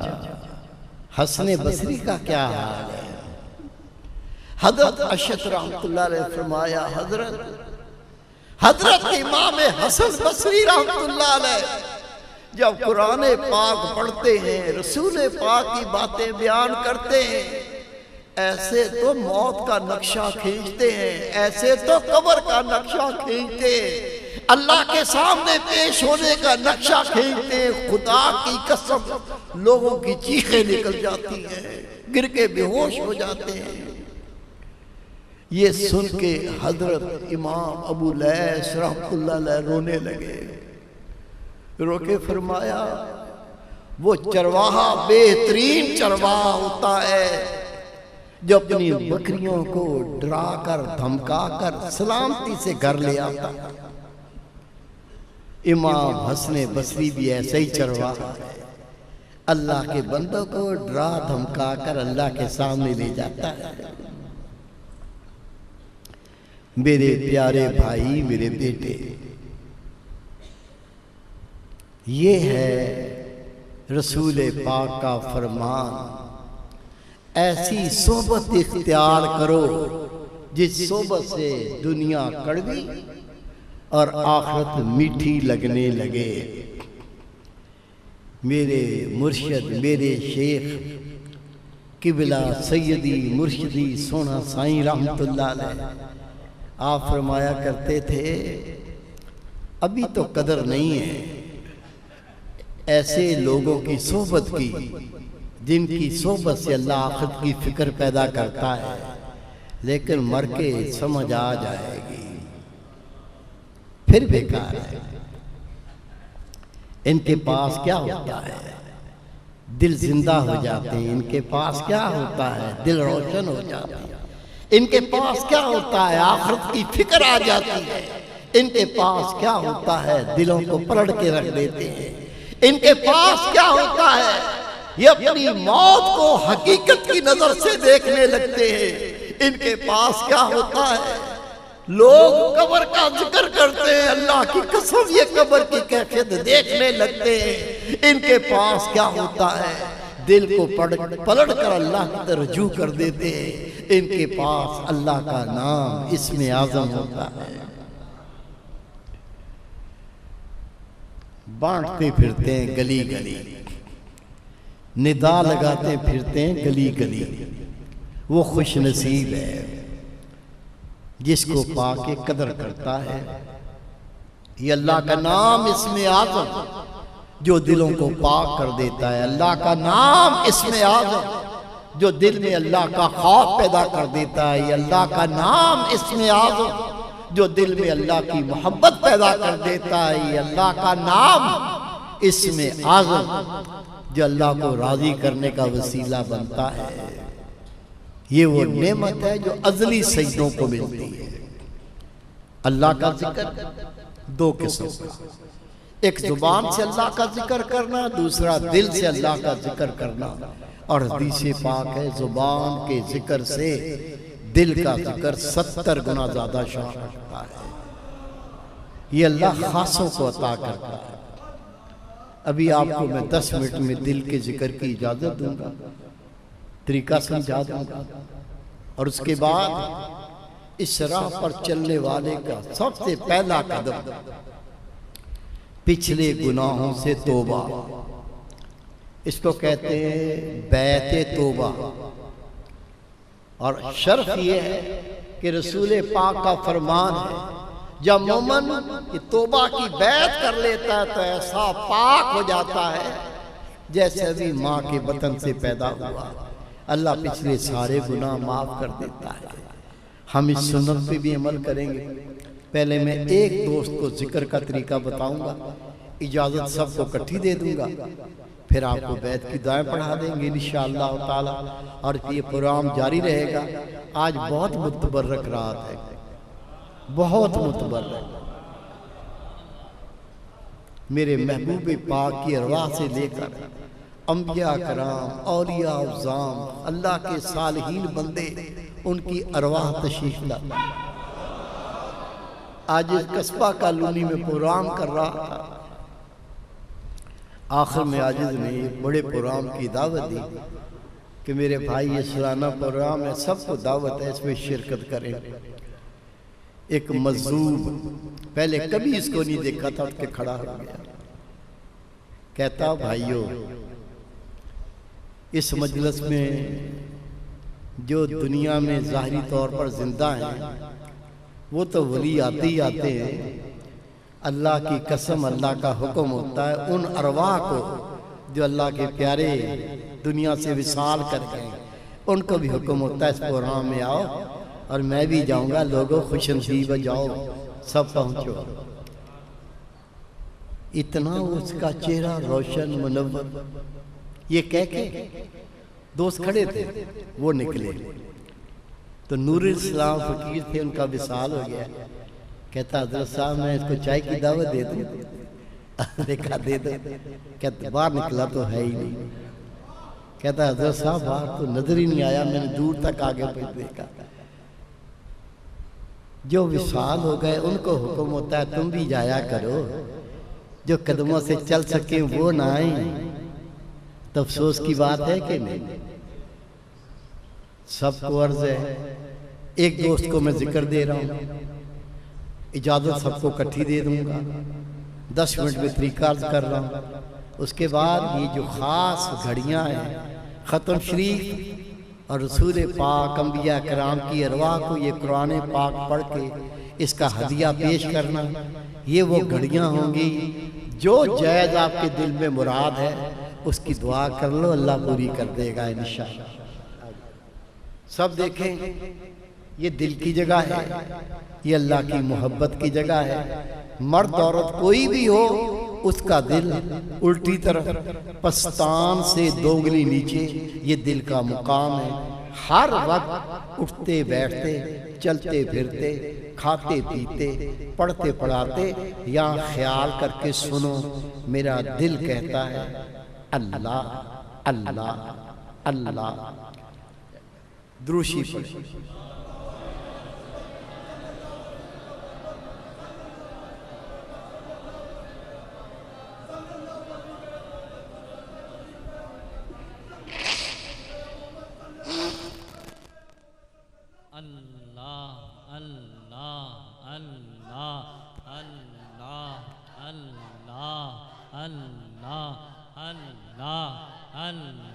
हसन बसरी का क्या हाल है। हजरत अशत रहमतुल्लाह अलैह फरमाया हजरत इमाम हसन बसरी रहमतुल्लाह अलैह जब कुरान पाक पढ़ते हैं, रसूल पाक की बातें बयान करते हैं, ऐसे तो मौत का नक्शा खींचते हैं, ऐसे तो कब्र का नक्शा खींचते हैं, अल्लाह के सामने पेश होने का नक्शा खींचते हैं। खुदा की कसम लोगों की चीखें निकल जाती हैं, गिर के बेहोश हो जाते हैं। ये सुन के हजरत इमाम अबू लैस रहमतुल्लाह अलैह रोने लगे। रोके फरमाया, वो चरवाहा बेहतरीन चरवाहा होता है जो अपनी बकरियों को डरा कर धमका कर सलामती से घर ले आता है। इमाम हसन बसरी भी ऐसा ही चरवाहा है, अल्लाह के बंदों को डरा धमका कर अल्लाह के सामने ले जाता है। मेरे प्यारे भाई, मेरे बेटे, ये है रसूल पाक का फरमान। ऐसी सोबत इख्तियार करो जिस सोबत से दुनिया कड़वी और आखिरत मीठी लगने लगे। मेरे मुर्शिद, मेरे शेख किबला सैयदी मुर्शिदी सोना साईं रहमतुल्लाह अलैह आप फरमाया करते थे, अभी तो कदर नहीं है ऐसे लोगों की सोबत की जिनकी सोबत से अल्लाह आखिरत की फिक्र पैदा करता है, लेकिन मर के समझ आ जाएगी फिर बेकार है। इनके पास क्या होता है, दिल जिंदा हो जाते हैं। इनके पास क्या होता है, दिल रोशन हो जाते हैं। इनके पास क्या होता है, आखिरत की फिक्र आ जाती है। इनके पास क्या होता है, दिलों को पलट के रख देते हैं। इनके पास क्या होता है, ये अपनी मौत को हकीकत की नजर से देखने लगते हैं। इनके पास क्या होता है, लोग कब्र का जिक्र करते हैं, अल्लाह की कसम ये कब्र की कैफियत देखने लगते हैं। इनके पास क्या होता है, दिल को पलट कर अल्लाह की तरफ रुजू कर देते हैं। इनके पास अल्लाह का नाम इसमें आज़म होता है। बांटते फिरते हैं गली गली, निदा लगाते फिरते हैं गली गली। वो खुश नसीब है जिसको पाके कदर करता है। ये अल्लाह का नाम इसमें आज़म जो दिलों को पाक कर देता है। अल्लाह का नाम इसमें आज़म जो दिल में अल्लाह का खौफ पैदा कर देता है। ये अल्लाह का नाम इसमें आज़म जो दिल में अल्लाह की मोहब्बत पैदा कर देता है। ये अल्लाह का नाम इसमें आज़म जो अल्लाह को राजी करने का वसीला बनता है। ये वो नेमत है जो अज़ली सजदों को मिलती है। अल्लाह का जिक्र दो किस्म का, एक जुबान से अल्लाह का जिक्र करना, दूसरा दिल से अल्लाह का जिक्र करना। और हदीस पाक है, जुबान के जिक्र से दिल का जिक्र 70 गुना ज्यादा शान रखता है। ये अल्लाह खासों को अता करता है। अभी आपको मैं 10 मिनट में दिल के जिक्र की इजाजत दूंगा, तरीका समझा दूंगा, और उसके बाद इस राह पर चलने वाले का सबसे पहला कदम पिछले गुनाहों से तौबा। इसको कहते हैं बैते तौबा। और शर्फ ये है कि रसूल पाक का फरमान है, जब मोमन ये तौबा की बैत कर लेता है तो ऐसा पाक हो जाता है जैसे अभी माँ के बतन से पैदा हुआ। अल्लाह पिछले सारे गुनाह माफ कर देता है। हम इस सुन्नत पे भी अमल करेंगे। पहले मैं एक दोस्त को जिक्र का तरीका बताऊंगा, इजाजत सबको इकट्ठी दे दूंगा, फिर आपको बैत की दुआएं पढ़ा देंगे इंशाअल्लाह ताला। और ये प्रोग्राम जारी रहेगा। आज बहुत मुतबर्रक रात है, बहुत मुतबर्रक। मेरे महबूब पाक की अरवाह से लेकर अंबिया कराम, औलिया अज़ाम, अल्लाह के सालिहीन बंदे, उनकी अरवाह तशरीफ ला। आज इस कस्बा कॉलोनी में प्रोग्राम कर रहा था। आखिर में आजिज ने बड़े प्रोग्राम की दावत दी कि मेरे भाई ये सालाना प्रोग्राम है, सबको दावत है, इसमें शिरकत करें। एक मजलूम पहले कभी इसको नहीं देखा था, उठ के खड़ा हो गया। कहता भाइयों, इस मजलिस में जो दुनिया में ज़ाहिरी तौर पर जिंदा हैं वो तो वली आते ही आते हैं। अल्लाह की कसम, अल्लाह का हुक्म होता है उन अरवाह को जो अल्लाह के प्यारे दुनिया से विसाल कर गए, उनको भी हुक्म होता है इस प्रोग्राम में आओ और मैं भी जाऊंगा। लोगों खुशनसीब जाओ, सब पहुंचो। इतना उसका चेहरा रोशन मुनव्वर, ये कह के दोस्त खड़े थे, वो निकले तो नूर इस्लाम फकीर थे, उनका विसाल हो गया। कहता हजरत साहब मैं इसको चाय की दावत दे दूं? देखा दे दो। कहता बाहर निकला तो है ही नहीं। कहता हजरत साहब बाहर तो नजर ही नहीं आया, मैंने दूर तक आगे पहुंच देखा। जो विशाल हो गए उनको हुक्म होता है तुम भी जाया करो, जो कदमों से चल सके वो ना आए। तो अफसोस की बात है कि नहीं? सबको अर्ज है। एक दोस्त को मैं जिक्र दे रहा हूं, इजाजत सबको इकट्ठी दे दूंगा, 10 मिनट में तरीका अर्ज कर रहा हूं। उसके बाद ये जो खास घड़ियां हैं, ख़त्म शरीफ और रसूल पाक अंबिया कराम की अरवाह को ये कुरान पाक पढ़ के इसका हदिया पेश करना, ये वो घड़ियां होंगी। जो जायज़ आपके दिल में मुराद है उसकी दुआ कर लो, अल्लाह पूरी कर देगा इंशाअल्लाह। सब देखें, ये दिल की जगह है, ये अल्लाह की मोहब्बत की जगह है। मर्द औरत कोई भी हो, उसका दिल उल्टी तरफ पस्तान से दोगुनी नीचे, ये दिल का मुकाम है। हर वक्त उठते बैठते, चलते फिरते, खाते पीते, पढ़ते पढ़ाते यहाँ ख्याल करके सुनो, मेरा दिल कहता है अल्लाह अल्लाह अल्लाह। द्रूशी पढ़े। अल्लाह अल्लाह अल्लाह अल्लाह अल्लाह अल्लाह अल्लाह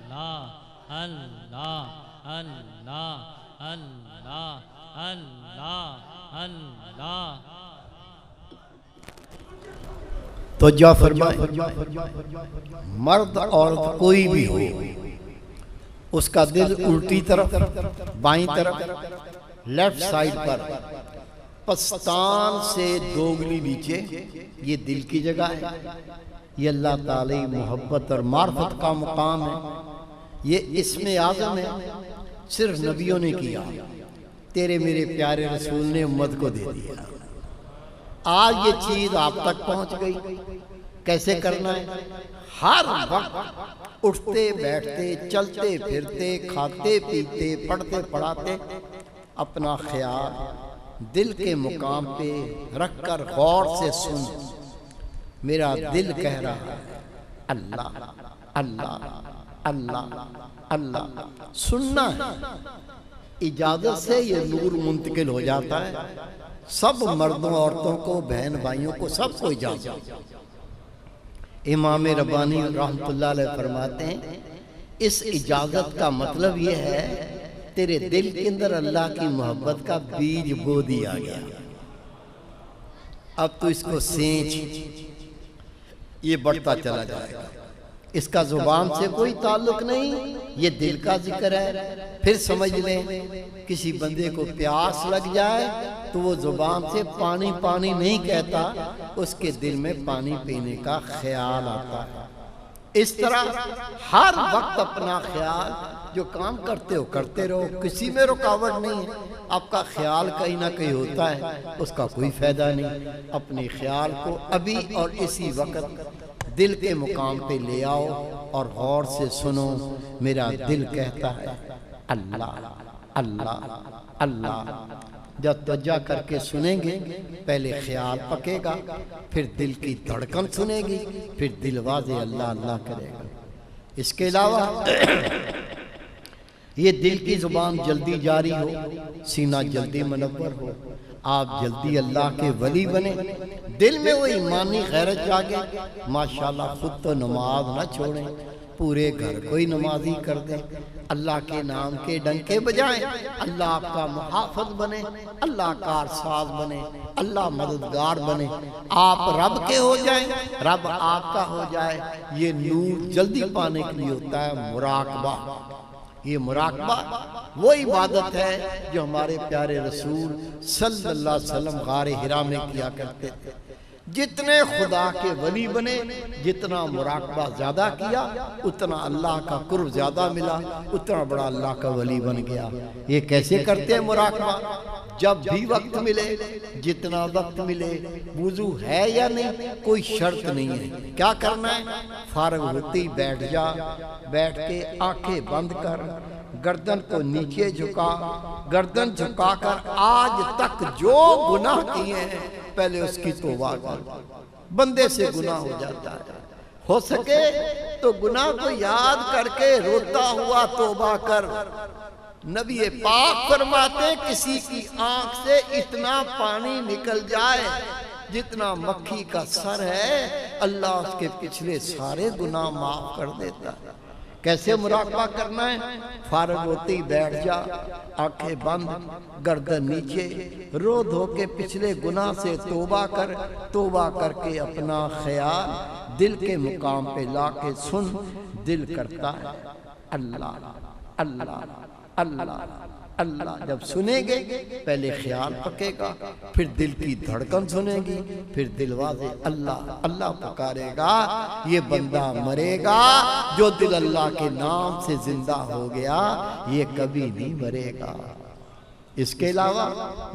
अल्लाह अल्लाह अल्लाह अल्लाह अल्लाह अल्लाह। तो जा फरमाए, मर्द औरत कोई भी हो, उसका दिल उल्टी तरफ, बाईं तरफ, लेफ्ट साइड पर, पस्तान से दोगुनी नीचे, ये दिल की जगह है। ये अल्लाह ताला मोहब्बत और मार्फत का मुकाम है। ये इसमें आज़म है, सिर्फ नबियों ने किया, तेरे मेरे प्यारे रसूल ने उम्मत को दे दिया। आज ये चीज आप तक पहुंच गई। कैसे करना है? हर वक्त उठते बैठते, चलते फिरते, खाते पीते, पढ़ते पढ़ाते अपना ख्याल दिल के मुकाम पे रखकर गौर से सुन। मेरा दिल कह रहा है अल्लाह अल्लाह अल्लाह अल्लाह। सुनना है, इजाजत से ये नूर मुंतकिल हो जाता है। सब मर्दों औरतों को, बहन भाइयों को, सबको इजाजत। इमाम रब्बानी रहमतुल्लाह अलैह फरमाते हैं, इस इजाजत का मतलब ये है तेरे दिल के अंदर अल्लाह की मोहब्बत का बीज बो दिया गया। अब तो इसको सेंच, ये बढ़ता चला जाएगा। इसका जुबान से कोई ताल्लुक नहीं, ये दिल का जिक्र है। फिर समझ लें, किसी बंदे को प्यास लग जाए तो वो जुबान से पानी पानी नहीं कहता, उसके दिल में पानी पीने का ख्याल आता है। इस तरह हर वक्त अपना ख्याल, जो काम करते हो करते रहो, किसी में रुकावट नहीं है। आपका ख्याल कहीं ना कहीं होता है, उसका कोई फायदा नहीं। अपने ख्याल को अभी और इसी वक्त दिल के मुकाम पे ले आओ और गौर से सुनो। मेरा दिल कहता है अल्लाह अल्लाह अल्लाह। जब तवज्जो करके सुनेंगे, पहले ख्याल पकेगा, फिर दिल की धड़कन सुनेगी, फिर दिल वाज़े अल्लाह अल्लाह करेगा। इसके अलावा ये दिल की जुबान जल्दी जारी हो, सीना जल्दी मुनव्वर हो, आप जल्दी अल्लाह के वली बने, दिल में वो ईमानी गैरत जागे। माशाल्लाह, खुद तो नमाज ना छोड़ें, पूरे घर को ही नमाजी कर दें, अल्लाह के नाम के डंके बजाएं, अल्लाह आपका मुहाफ़िज़ बने, अल्लाह कारसाज बने, अल्लाह मददगार बने। आप रब के हो जाएं, रब आपका हो जाए। ये नूर जल्दी पाने के लिए होता है मुराकबा। ये मुराकबा वो इबादत है जो हमारे प्यारे रसूल सल्लल्लाहु अलैहि वसल्लम गारे हिरा में किया करते थे। जितने खुदा के वली बने, जितना मुराकबा ज्यादा किया, उतना अल्लाह का कुर्ब ज्यादा मिला, उतना बड़ा अल्लाह का वली बन गया। ये कैसे करते हैं मुराकबा? जब भी वक्त मिले, जितना वक्त मिले, वुजू है या नहीं कोई शर्त नहीं है, क्या करना है, फारग होती ही बैठ जा, बैठ के आंखें बंद कर, गर्दन को नीचे झुका, गर्दन झुकाकर आज तक जो गुनाह किए हैं पहले उसकी तौबा कर। बंदे से गुनाह हो जाता है, हो सके तो गुनाह को याद करके रोता हुआ तौबा कर। नबी पाक फरमाते किसी की आंख से इतना पानी निकल जाए जितना मक्खी का सर है, अल्लाह उसके पिछले सारे गुनाह माफ कर देता है। कैसे मुराकबा करना है? फारग होते ही बैठ जा, आंखें बंद, गर्दन नीचे, रो धो के पिछले गुनाह से तौबा कर। तौबा करके अपना ख्याल दिल के मुकाम पे लाके सुन। दिल करता है अल्लाह अल्लाह अल्लाह अल्लाह। जब सुनेंगे पहले ख्याल पकेगा, फिर दिल की धड़कन सुनेगी, फिर दिलवाजे अल्लाह अल्लाह पुकारेगा। ये बंदा मरेगा जो दिल अल्लाह के नाम से जिंदा हो गया, ये कभी नहीं मरेगा। इसके अलावा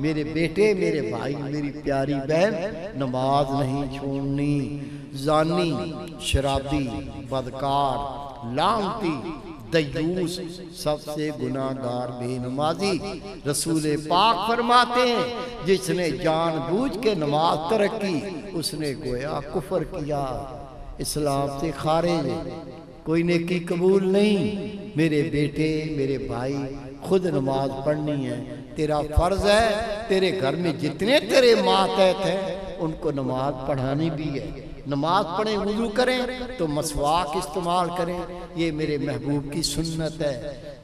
मेरे बेटे, मेरे भाई, मेरी प्यारी बहन, नमाज नहीं छोड़नी। जानी, शराबी, बदकार, लानती, दयूस, सबसे गुनाहगार बेनमाजी। रसूल पाक फरमाते हैं जिसने जानबूझ के नमाज तर्क की उसने गोया कुफर किया, इस्लाम से खारिज, कोई नेकी कबूल नहीं। मेरे बेटे, मेरे भाई, खुद नमाज पढ़नी है, तेरा फर्ज है। तेरे घर में जितने तेरे मातहत हैं उनको नमाज पढ़ानी भी है। नमाज पढ़ें, वुजू करें तो मसवाक इस्तेमाल करें। ये मेरे महबूब की सुन्नत है।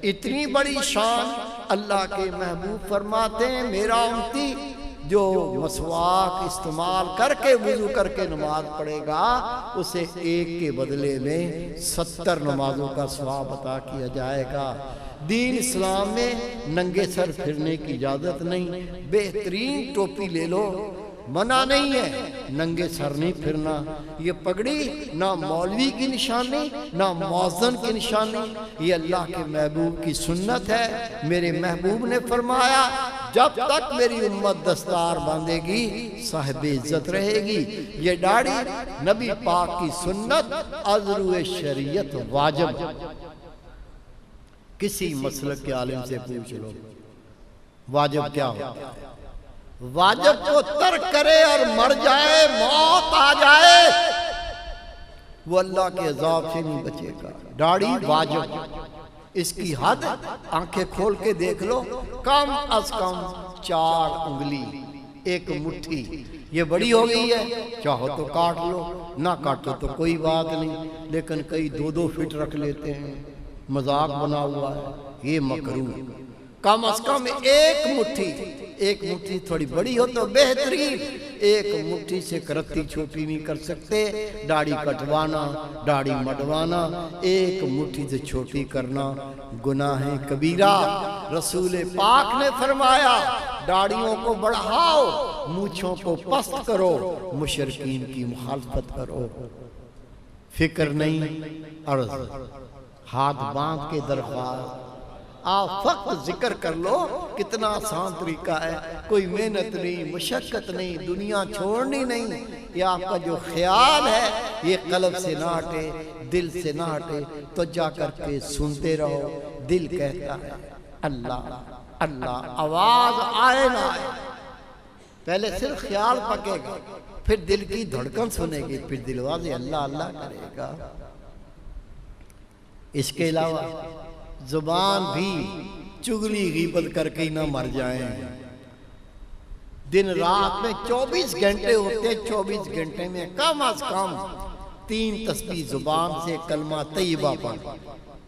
इतनी बड़ी शान अल्लाह के महबूब फरमाते हैं मेरा उम्मती जो मसवाक इस्तेमाल करके वुजू करके नमाज पढ़ेगा उसे एक के बदले में 70 नमाजों का सवाब अता किया जाएगा। दीन इस्लाम में नंगे सर फिरने की इजाजत नहीं। बेहतरीन टोपी ले लो, मना नहीं है, नंगे सर नहीं फिरना। ये पगड़ी ना मौलवी की निशानी, ना मौज़न की निशानी, ये अल्लाह के महबूब की सुन्नत है। मेरे महबूब ने फरमाया जब तक मेरी उम्मत दस्तार बांधेगी साहिब इज्जत रहेगी। ये दाढ़ी नबी पाक की सुन्नत, अज़रुए शरीयत वाजिब। किसी मसलक के आलिम से पूछ लो वाजिब क्या होता है। वाजिब को तर्क करे और मर जाए, मौत आ जाए, वो अल्लाह के अजाब से नहीं बचेगा। दाढ़ी वाजिब, इसकी हद आंखें खोल के देख लो, कम अज कम 4 उंगली, 1 मुट्ठी। ये बड़ी हो गई है, चाहो तो काट लो, ना काटो तो कोई बात नहीं, लेकिन कई 2-2 फीट रख लेते हैं, मजाक बना हुआ है, ये मकरूह। कम अज कम 1 मुट्ठी, 1 मुट्ठी थोड़ी बड़ी हो तो बेहतरीन, 1 मुट्ठी से करत्ती छोटी नहीं कर सकते। दाढ़ी कटवाना, दाढ़ी मडवाना, 1 मुट्ठी से छोटी करना गुनाह है कबीरा। रसूल पाक ने फरमाया दाढ़ियों को बढ़ाओ, मूछों को पस्त करो, मुशरिकीन की मुखालफत करो। फिक्र नहीं और हाथ बांध के दरख्वास्त, आप फक्त जिक्र कर लो, कितना आसान तरीका है, कोई मेहनत नहीं, मुशक्कत नहीं, दुनिया छोड़नी नहीं। ये आपका जो ख्याल है ये कल्ब से ना हटे, दिल से ना हटे, तो जा करके सुनते रहो। दिल कहता है अल्लाह अल्लाह, आवाज आए ना आए, पहले सिर्फ ख्याल पकेगा, फिर दिल की धड़कन सुनेगी, फिर दिलवाजे अल्लाह अल्लाह करेगा। इसके अलावा जुबान भी चुगली गीबत करके ही ना मर जाएं। दिन रात में 24 घंटे होते, 24 घंटे में कम अज कम 3 तस्बीह जुबान से कलमा तैयबा पढ़।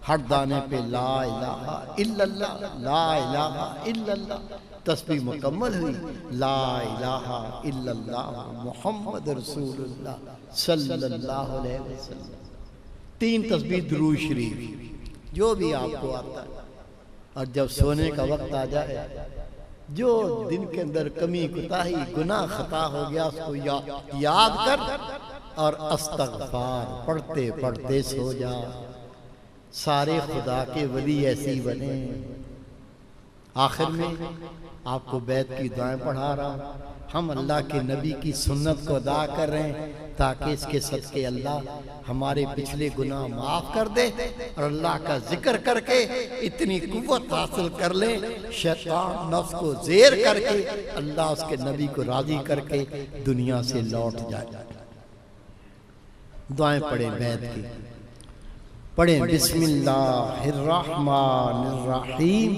हर दाने पे ला इलाहा इल्लल्लाह, ला इलाहा इल्लल्लाह, तस्बीह मुकम्मल हुई, ला इलाहा इल्लल्लाह मुहम्मद रसूलुल्लाह सल्लल्लाहु अलैहि वसल्लम। 3 तस्बीह दुरूद शरीफ, जो भी आपको आता है और जब सोने का वक्त आ जाए, जो दिन के अंदर कमी कुताही गुनाह खता हो गया उसको याद कर और अस्तगफार पढ़ते पढ़ते सो जा। सारे खुदा के वली ऐसे ही बने। आखिर में आपको बैत की दुआएं पढ़ा रहा हूँ। हम अल्लाह के नबी की सुन्नत को अदा कर रहे हैं ताकि इसके सदके अल्लाह हमारे पिछले गुनाह माफ कर दे और अल्लाह का जिक्र करके इतनी कुव्वत हासिल कर ले, शैतान नफ्स को ज़ेर करके अल्लाह उसके नबी को राजी करके दुनिया से लौट जाए। दुआएं पढ़े बैत की, पढ़े बिस्मिल्लाहिर्रहमानिर्रहीम।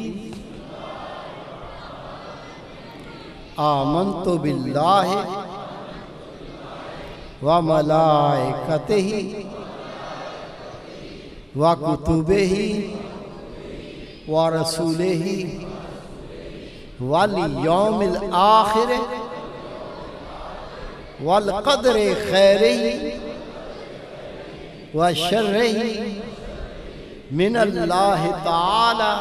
आमन्तु बिल्लाहि व मलाइकतिही व कुतुबिही व रसूलिही वल यौमिल आखिर वल क़द्रि खैरिही व शर्रिही मिनल्लाहि तआला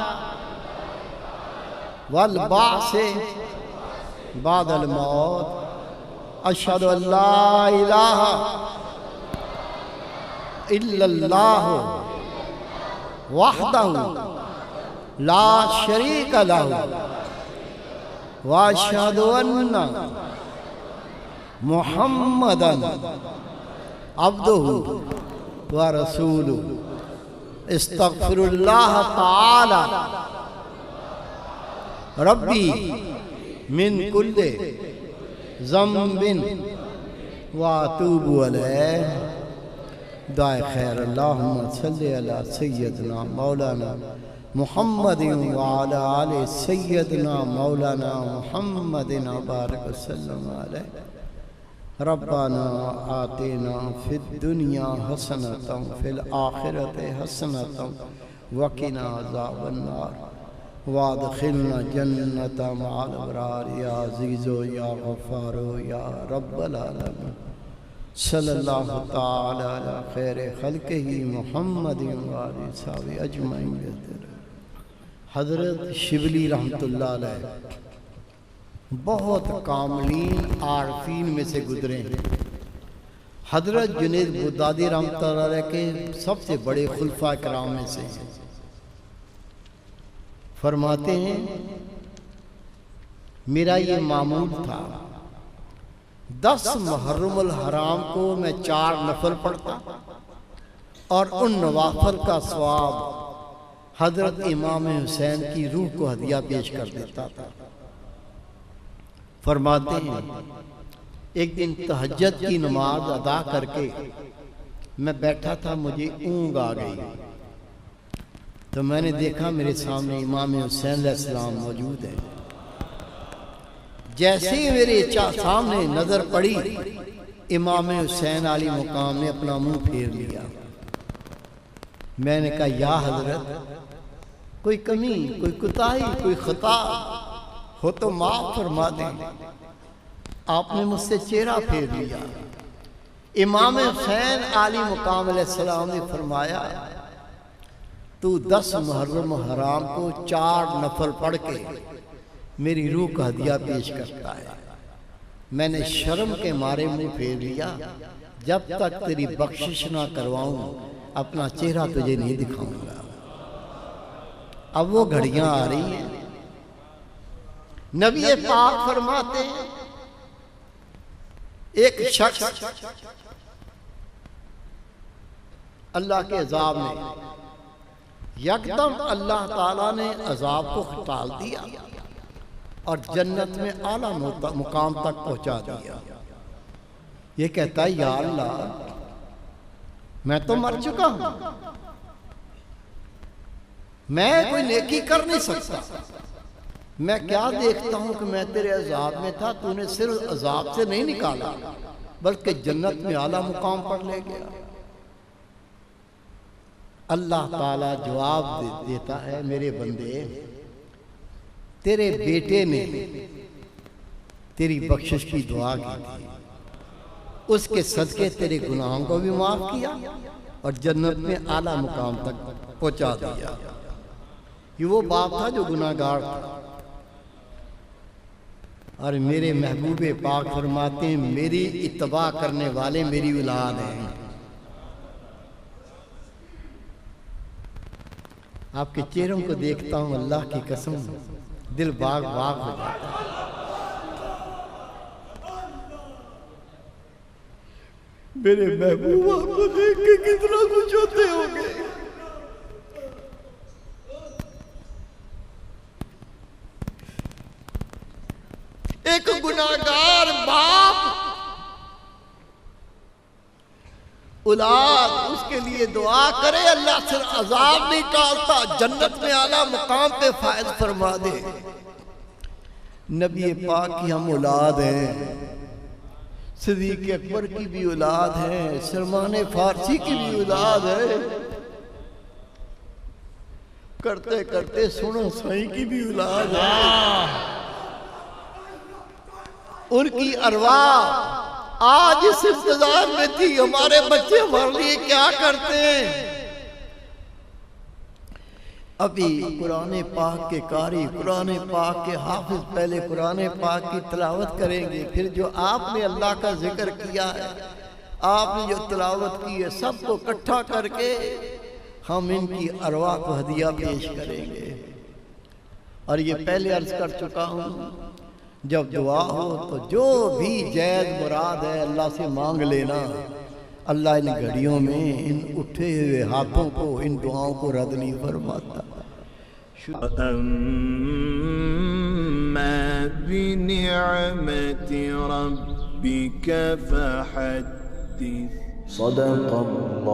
वल बाअस बादल मौत। अशहदु अल्ला इलाहा इल्लल्लाह वहदहु ला शरीक लहु व अशहदु अन्ना मुहम्मदन अब्दुहु व रसूलुहु। इस्तगफिरुल्लाह तआला रब्बी मिन कुल्ले ज़म्बिन व अतूबु अलैह। दुआ खैर। अल्लाहुम्मा सल्लि अला सय्यदना मौलाना मुहम्मदिन व अला आलि सय्यदना मौलाना मुहम्मदिन बारिक वसल्लम अलैहि। रब्बाना आतिना फिद दुनिया हसनतम फिल आखिरति हसनतम व किना अज़ाबन नार वादखिलना जन्नत मअल अबरार या अज़ीज़ो या गफ़्फ़ारो या रब्बल आलमीन। सल्लल्लाहु तआला अला खैरि खल्क़िही मुहम्मदिन व आलिहि वसहबिही अजमईन। हज़रत शिबली रहमतुल्लाह अलैह बहुत कामलीन आरफीन में से गुजरे हैं। हज़रत जुनैद बगदादी रहमतुल्लाह अलैह के सबसे बड़े खुलफा किराम में से हैं। फरमाते हैं मेरा ये मामूल था 10 मुहर्रमुल हराम को मैं 4 नफल पढ़ता और उन नवाफल का सवाब हजरत इमाम हुसैन की रूह को हदिया पेश कर देता था। फरमाते हैं एक दिन तहज्जुद की नमाज अदा करके मैं बैठा था, मुझे ऊँघ आ गई तो मैंने देखा मेरे सामने इमाम हुसैन अलैहिस्सलाम मौजूद है। जैसे ही मेरे सामने नजर पड़ी इमाम हुसैन आली मुकाम ने अपना मुंह फेर लिया। मैंने कहा या हजरत कोई कमी, कोई कुताही, कोई खता हो तो माफ फरमा दें। आपने मुझसे चेहरा फेर लिया। इमाम हुसैन आली मुकाम अलैहिस्सलाम ने फरमाया तू 10 मुहर्रम हराम को 4 नफल पढ़ के मेरी रूह का हदिया पेश करता है। मैंने शर्म के मारे मुंह फेर लिया, जब तक तेरी बख्शिश ना करवाऊं अपना चेहरा तुझे नहीं दिखाऊंगा। अब वो घड़ियां आ रही हैं। नबी पाक फरमाते हैं एक शख्स अल्लाह के अजाब में यकदम अल्लाह ताला ने अजाब को टाल दिया और जन्नत में आला मुकाम तक पहुंचा दिया। ये कहता है या अल्लाह मैं तो मर चुका हूं, मैं कोई नेकी कर नहीं सकता। मैं क्या देखता हूं कि मैं तेरे अजाब में था, तूने सिर्फ अजाब से नहीं निकाला बल्कि जन्नत में आला मुकाम पर ले गया। अल्लाह ताला जवाब देता है मेरे बंदे तेरे बेटे ने तेरी बख्शिश की दुआ की थी, उसके सदके तेरे गुनाहों को भी माफ किया और जन्नत में आला मुकाम तक पहुंचा दिया। ये वो बाप था जो गुनाहगार था। और मेरे महबूबे पाक फरमाते हैं मेरी इत्तबा करने वाले मेरी औलाद हैं। आपके चेहरों को देखता हूं, अल्लाह की कसम दिल बाग बाग हो जाता है। मेरे महबूबा को देख के कितना कुछ होते होंगे। एक गुनाहगार बाप औलाद उसके लिए दुआ करे, अल्लाह से अजाब नहीं टालता, जन्नत में आला मुकाम पे फायद फरमा दे। नबी पाक की हम औलाद हैं, सिद्दीक अकबर की भी औलाद है, सलमान फारसी की भी औलाद है, करते करते सुनो साईं की भी औलाद है। उनकी अरवाह आज इस इंतजार में थी, हमारे बच्चे हमारे लिए क्या करते हैं। अभी कुरान पाक के कारी, कुरान पाक के हाफिज पहले कुरान पाक की तिलावत करेंगे, फिर जो आपने अल्लाह का जिक्र किया है, आपने जो तिलावत की है, सबको इकट्ठा करके हम इनकी अरवाह को हदिया पेश करेंगे। और ये पहले अर्ज कर चुका हूँ, जब दुआ हो तो जो भी जैद मुराद है अल्लाह से मांग लेना। अल्लाह इन घड़ियों में इन उठे हुए हाथों को, इन दुआओं को रद्द नहीं फरमाता। अम्मा बिनिअमति रब्बिका फहद्दिस। सदक़ल्लाहु